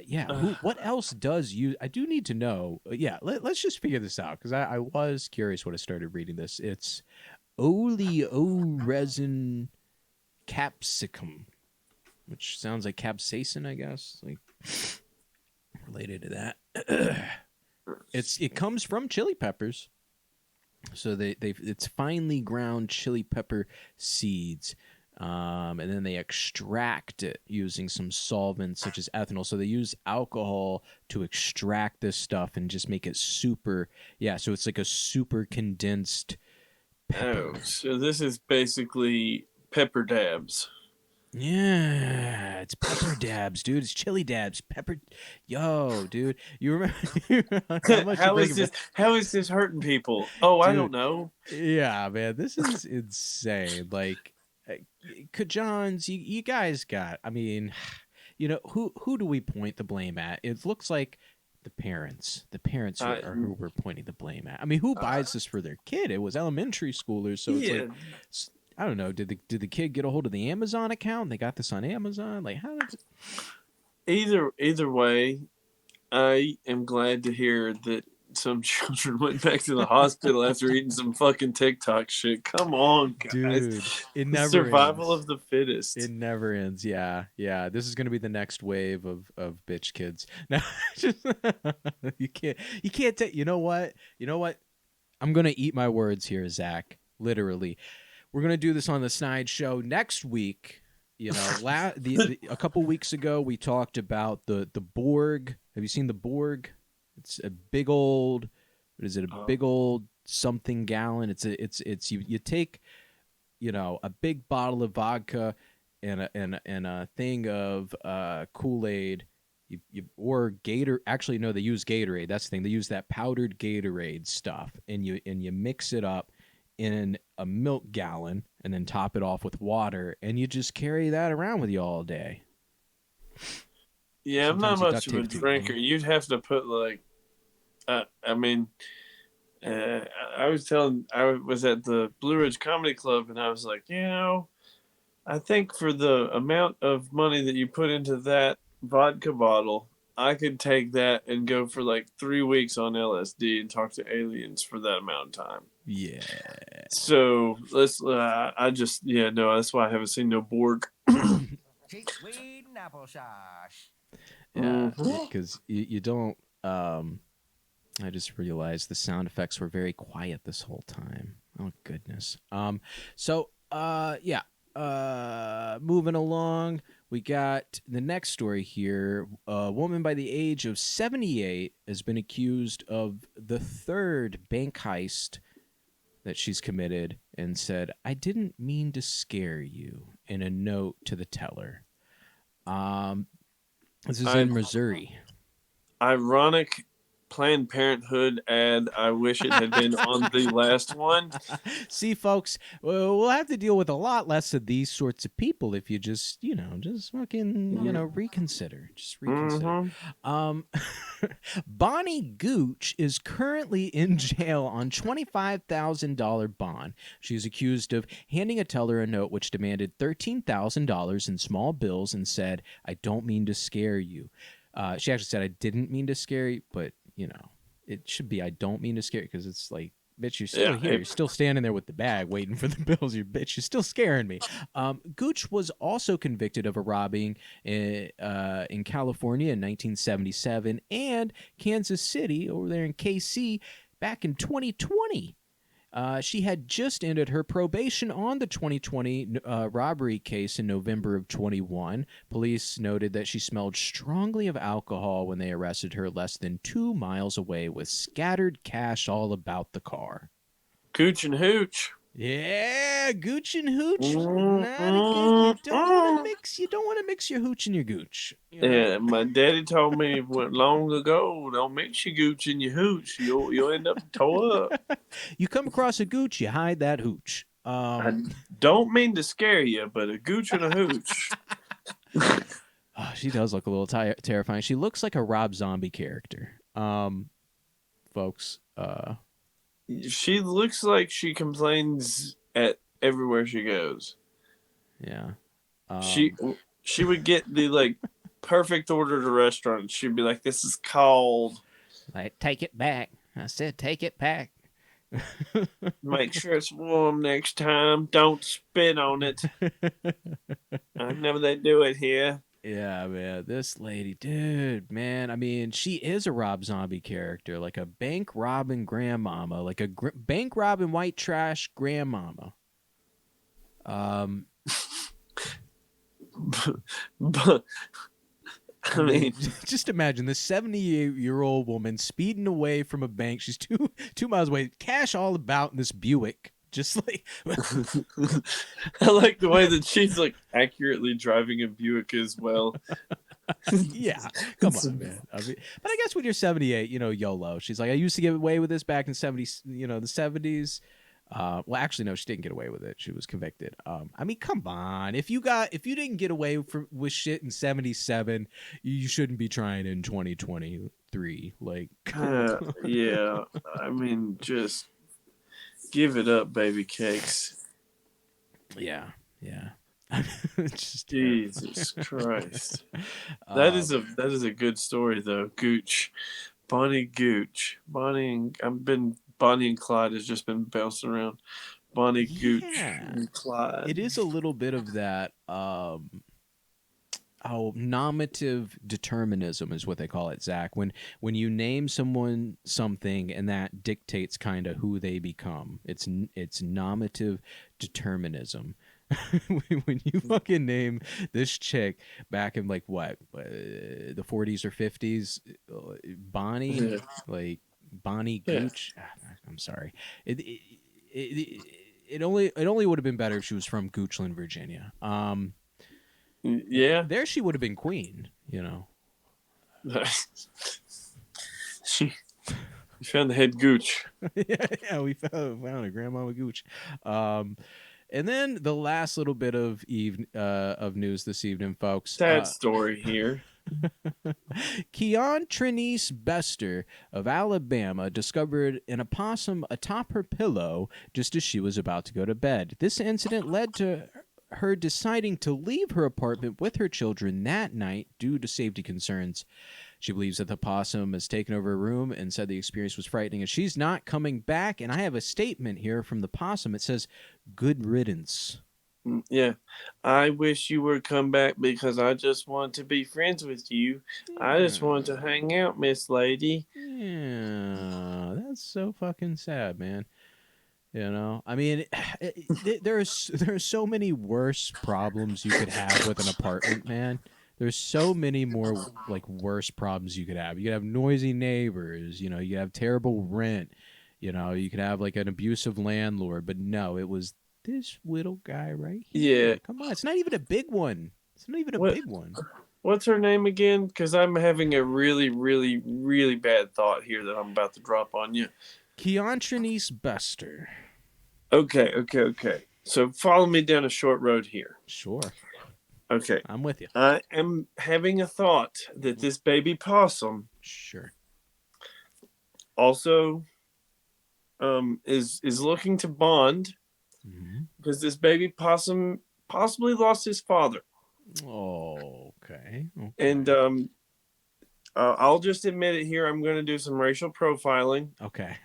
Yeah. What else does use? I do need to know. Yeah. Let's just figure this out, because I was curious when I started reading this. It's oleoresin capsicum, which sounds like capsaicin, I guess. Like related to that. It comes from chili peppers. So it's finely ground chili pepper seeds, and then they extract it using some solvents such as ethanol. So they use alcohol to extract this stuff and just make it super. Yeah, so it's like a super condensed pepper. Oh, so this is basically pepper dabs. Yeah, it's pepper dabs, dude. It's chili dabs. Pepper. Yo, dude. You remember how is this hurting people? Oh, dude, I don't know. Yeah, man. This is insane. Like, Kajans, you guys got, I mean, who do we point the blame at? It looks like the parents. The parents are who we're pointing the blame at. I mean, who buys this for their kid? It was elementary schoolers, so it's like, I don't know. Did the kid get a hold of the Amazon account? They got this on Amazon. Like, how did Either way, I am glad to hear that some children went back to the hospital after eating some fucking TikTok shit. Come on, guys. Dude, it never Survival ends. of the fittest. It never ends. Yeah, yeah. This is gonna be the next wave of bitch kids. Now, just, you can't take. You know what? I'm gonna eat my words here, Zach. Literally, we're gonna do this on the Snide Show next week. You know, a couple weeks ago we talked about the Borg. Have you seen the Borg? It's a big old. What is it? A big old something gallon. It's you take, you know, a big bottle of vodka and a thing of Kool-Aid. Or Gator. Actually, no, they use Gatorade. That's the thing. They use that powdered Gatorade stuff, and you mix it up in a milk gallon and then top it off with water, and you just carry that around with you all day. Yeah, Sometimes I'm not much of a drinker. You'd have to put like, I was at the Blue Ridge Comedy Club, and I was like, you know, I think for the amount of money that you put into that vodka bottle, I could take that and go for like 3 weeks on LSD and talk to aliens for that amount of time. Yeah. So let's. That's why I haven't seen no Borg. Cheap weed and applesauce. Yeah, because you don't. I just realized the sound effects were very quiet this whole time. Oh goodness. Moving along, we got the next story here. A woman by the age of 78 has been accused of the third bank heist that she's committed, and said, "I didn't mean to scare you," in a note to the teller. This is in Missouri. Ironic Planned Parenthood ad. I wish it had been on the last one. See, folks, we'll have to deal with a lot less of these sorts of people if you just fucking, reconsider. Just reconsider. Bonnie Gooch is currently in jail on $25,000 bond. She is accused of handing a teller a note which demanded $13,000 in small bills and said, "I don't mean to scare you." She actually said, "I didn't mean to scare you," but, it should be, "I don't mean to scare you," because it's like, bitch, you're still here. You're still standing there with the bag waiting for the bills. You bitch, you're still scaring me. Gooch was also convicted of a robbing in California in 1977 and Kansas City over there in KC back in 2020. She had just ended her probation on the 2020 robbery case in November of 21. Police noted that she smelled strongly of alcohol when they arrested her less than 2 miles away with scattered cash all about the car. Cooch and hooch. Yeah, gooch and hooch. Not you don't want to mix your hooch and your gooch. Yeah, my daddy told me long ago, don't mix your gooch and your hooch. You'll end up tore up. You come across a gooch, you hide that hooch. I don't mean to scare you, but a gooch and a hooch. She does look a little terrifying. She looks like a Rob Zombie character. Folks. She looks like she complains at everywhere she goes. Yeah. She would get the perfect order at a restaurant. She'd be like, "This is cold. Like, take it back." I said, "Take it back." Make sure it's warm next time. Don't spit on it. I know they do it here. Yeah, man. This lady, dude, man. I mean, she is a Rob Zombie character, like a bank robbing grandmama, like a bank robbing white trash grandmama. But I mean, just imagine this 78-year-old woman speeding away from a bank. She's two miles away, cash all about in this Buick. Just like I like the way that she's accurately driving a Buick as well. Yeah, come on, man. I mean, but I guess when you're 78, YOLO. She's like, I used to get away with this back in the 70s. Well, actually, no, she didn't get away with it. She was convicted. I mean, come on. If you didn't get away with shit in 77, you shouldn't be trying in 2023. Yeah. I mean, just give it up, baby cakes. Yeah. Jesus Christ. That is a good story though, Gooch. Bonnie Gooch. Bonnie and Clyde has just been bouncing around. Bonnie Gooch Yeah. and Clyde. It is a little bit of that nominative determinism is what they call it, Zach. When you name someone something and that dictates kind of who they become. It's nominative determinism. When you fucking name this chick back in like what the 40s or 50s, Bonnie, Yeah. like Bonnie Yeah. Gooch. I'm sorry. It only would have been better if she was from Goochland, Virginia. Yeah. There she would have been queen, you know. She found the head Gooch. Yeah, we found a grandmama Gooch. And then the last little bit of news this evening, folks. Sad story here. Keon Trinice Bester of Alabama discovered an opossum atop her pillow just as she was about to go to bed. This incident led to her deciding to leave her apartment with her children that night due to safety concerns. She believes that the possum has taken over her room and said the experience was frightening and she's not coming back. And I have a statement here from the possum. It says, "Good riddance." Yeah. I wish you would come back because I just want to be friends with you. I just want to hang out, Miss Lady. Yeah, that's so fucking sad, man. You know, I mean, there's so many worse problems you could have with an apartment, man. There's so many more like worse problems you could have. You could have noisy neighbors, you know, you could have terrible rent, you know, you could have like an abusive landlord, but no, it was this little guy right here. Yeah. Come on, it's not even a big one. It's not even a big one. What's her name again? Because I'm having a really, really, really bad thought here that I'm about to drop on you. Keon Trinice Bester. Okay. So follow me down a short road here. Sure. Okay. I'm with you. I am having a thought that this baby possum Sure. also is looking to bond because this baby possum possibly lost his father. Oh, okay. And I'll just admit it here. I'm going to do some racial profiling. Okay.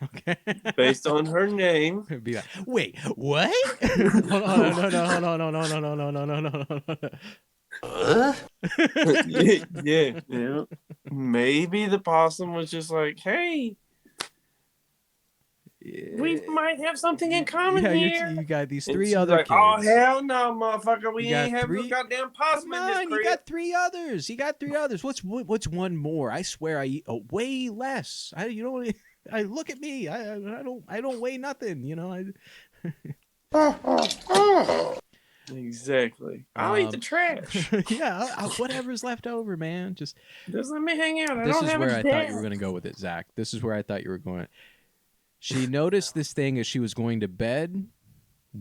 Based on her name. Be like, wait, what? Hold on, no. Yeah. Maybe the possum was just like, hey, we might have something in common here. You got these And three she's other like, kids. oh, hell no, motherfucker. We You got ain't having three- no goddamn possum in this crib. You got three others. What's one more? I swear I eat way less. I look at me. I don't weigh nothing, you know. Exactly. I'll eat the trash. Yeah, whatever's left over, man. Just let me hang out. This is where I thought you were going to go with it, Zach. This is where I thought you were going. She noticed this thing as she was going to bed.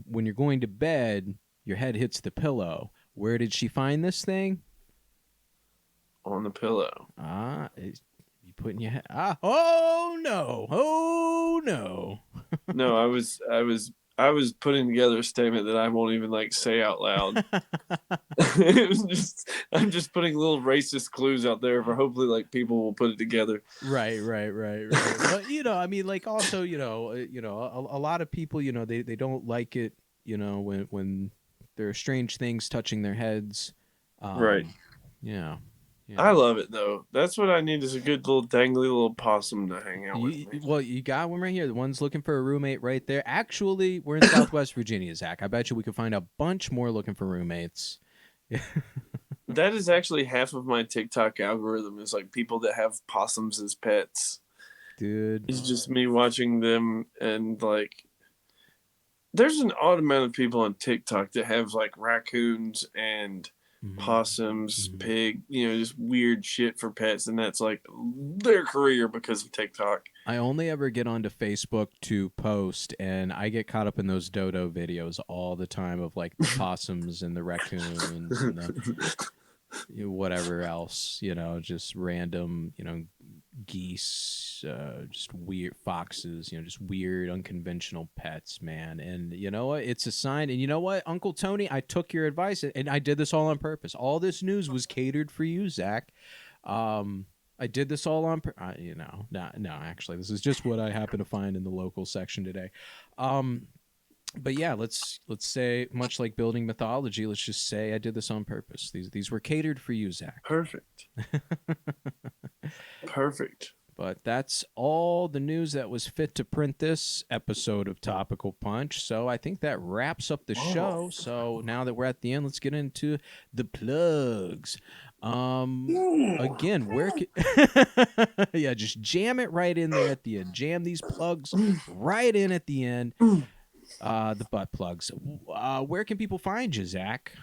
When you're going to bed, your head hits the pillow. Where did she find this thing? On the pillow. You putting your head? Oh no! No, I was putting together a statement that I won't even say out loud. It was I'm just putting little racist clues out there for hopefully people will put it together. Right. But I mean, also, a lot of people, they don't like it, when there are strange things touching their heads. Right. Yeah. I love it though. That's what I need is a good little dangly little possum to hang out with me. Well, you got one right here. The one's looking for a roommate right there. Actually, we're in Southwest Virginia, Zach. I bet you we could find a bunch more looking for roommates. That is actually half of my TikTok algorithm is people that have possums as pets. Dude. It's just me watching them and there's an odd amount of people on TikTok that have raccoons and possums, pig, just weird shit for pets, and that's their career because of TikTok. I only ever get onto Facebook to post, and I get caught up in those dodo videos all the time of the possums and the raccoons and the whatever else, just random, geese, just weird foxes, just weird unconventional pets, man. And you know what, it's a sign. And you know what, Uncle Tony, I took your advice and I did this all on purpose. All this news was catered for you, Zach. I did this all on, no, actually, this is just what I happened to find in the local section today. But yeah, let's say, much like building mythology, let's just say I did this on purpose. These were catered for you, Zach. Perfect. Perfect. But that's all the news that was fit to print this episode of Topical Punch. So I think that wraps up the show. So now that we're at the end, let's get into the plugs. Again, where yeah, just jam it right in there at the end. Jam these plugs right in at the end. The butt plugs. Where can people find you, Zach?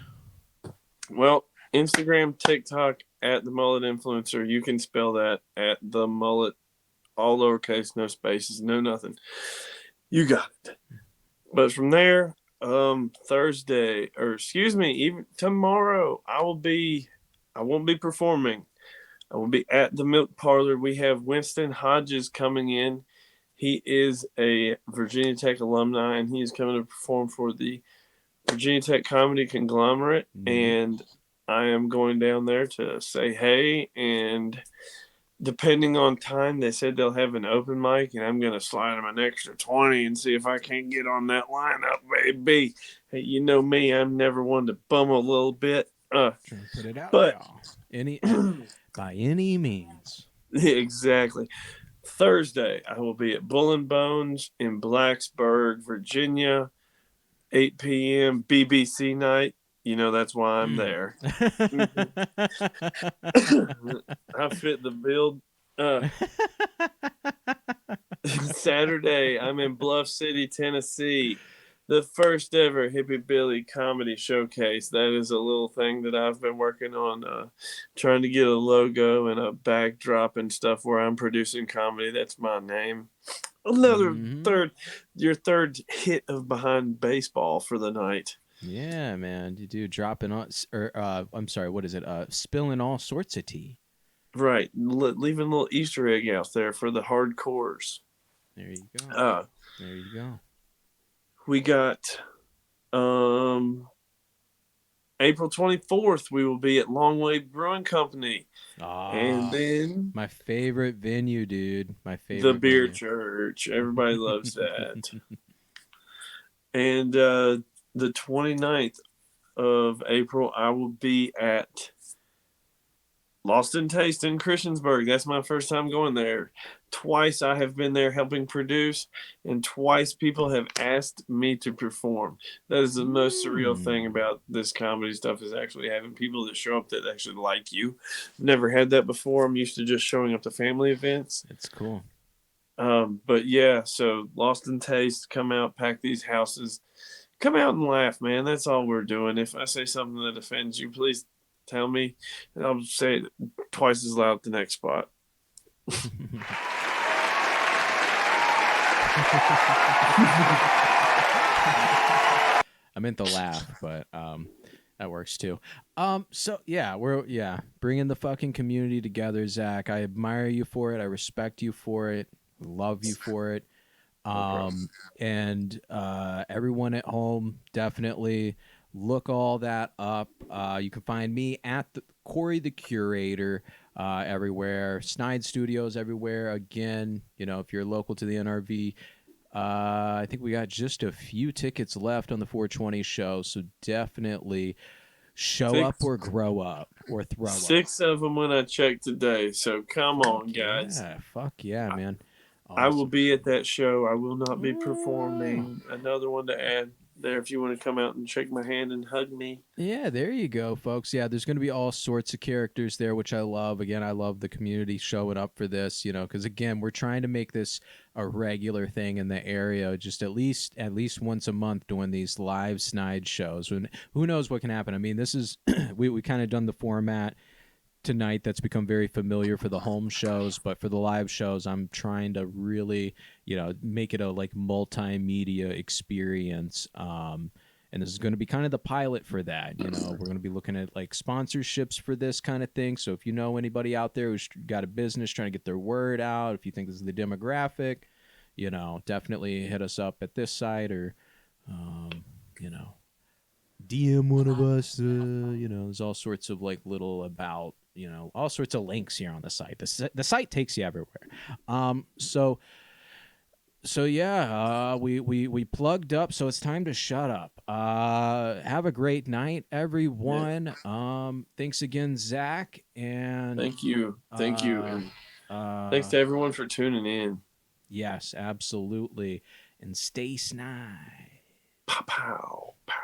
Well, Instagram, TikTok, at theMulletInfluencer. You can spell that at the mullet, all lowercase, no spaces, no nothing. You got it. But from there, Thursday, or excuse me, even tomorrow, I won't be performing. I will be at the Milk Parlor. We have Winston Hodges coming in. He is a Virginia Tech alumni, and he is coming to perform for the Virginia Tech Comedy Conglomerate. And I am going down there to say hey, and depending on time, they said they'll have an open mic, and I'm going to slide them an extra 20 and see if I can't get on that lineup, baby. Hey, you know me, I'm never one to bum a little bit. Put it out, but by any means. Exactly. Thursday, I will be at Bull and Bones in Blacksburg, Virginia, 8 p.m. BBC night. You know, that's why I'm there. I fit the build. Saturday, I'm in Bluff City, Tennessee. The first ever Hippie Billy Comedy Showcase. That is a little thing that I've been working on, trying to get a logo and a backdrop and stuff where I'm producing comedy. That's my name. Another your third hit of Behind Baseball for the night. Yeah, man. You do dropping on, or I'm sorry, what is it? Spilling all sorts of tea. Right. Leaving a little Easter egg out there for the hardcores. There you go. There you go. We got April 24th, we will be at Longway Brewing Company. And then my favorite venue, dude. My favorite. The Beer venue. Church. Everybody loves that. And the 29th of April, I will be at Lost in Taste in Christiansburg. That's my first time going there. Twice I have been there helping produce, and twice people have asked me to perform. That is the most surreal thing about this comedy stuff, is actually having people that show up that actually like you. I've never had that before. I'm used to just showing up to family events. It's cool. But yeah, so Lost in Taste, come out, pack these houses. Come out and laugh, man. That's all we're doing. If I say something that offends you, please tell me, and I'll say it twice as loud at the next spot. I meant the laugh, but that works too. So yeah, we're bringing the fucking community together, Zach. I admire you for it. I respect you for it. Love you for it. And everyone at home, definitely look all that up. You can find me at Corey the Curator everywhere. Snide Studios everywhere. Again, you know, if you're local to the NRV, I think we got just a few tickets left on the 420 show, so definitely show up or grow up or throw up. 6 of them when I checked today, so come on, guys. Yeah, fuck yeah, man. Awesome. I will be at that show. I will not be performing. Another one to add there if you want to come out and shake my hand and hug me. Yeah, there you go, folks. Yeah, there's going to be all sorts of characters there, which I love. Again, I love the community showing up for this, you know, because, again, we're trying to make this a regular thing in the area, just at least once a month doing these live Snide shows. And who knows what can happen. I mean, this is we kind of done the format tonight that's become very familiar for the home shows, but for the live shows, I'm trying to really, you know, make it a like multimedia experience. And this is going to be kind of the pilot for that. You know, we're going to be looking at like sponsorships for this kind of thing. So if you know anybody out there who's got a business trying to get their word out, if you think this is the demographic, you know, definitely hit us up at this site or, you know, DM one of us. You know, there's all sorts of like little about, all sorts of links here on the site. The site takes you everywhere. So yeah, we plugged up. So it's time to shut up. Have a great night, everyone. Thanks again, Zach, and thank you, and thanks to everyone for tuning in. Yes, absolutely, and stay snide. Pow pow pow.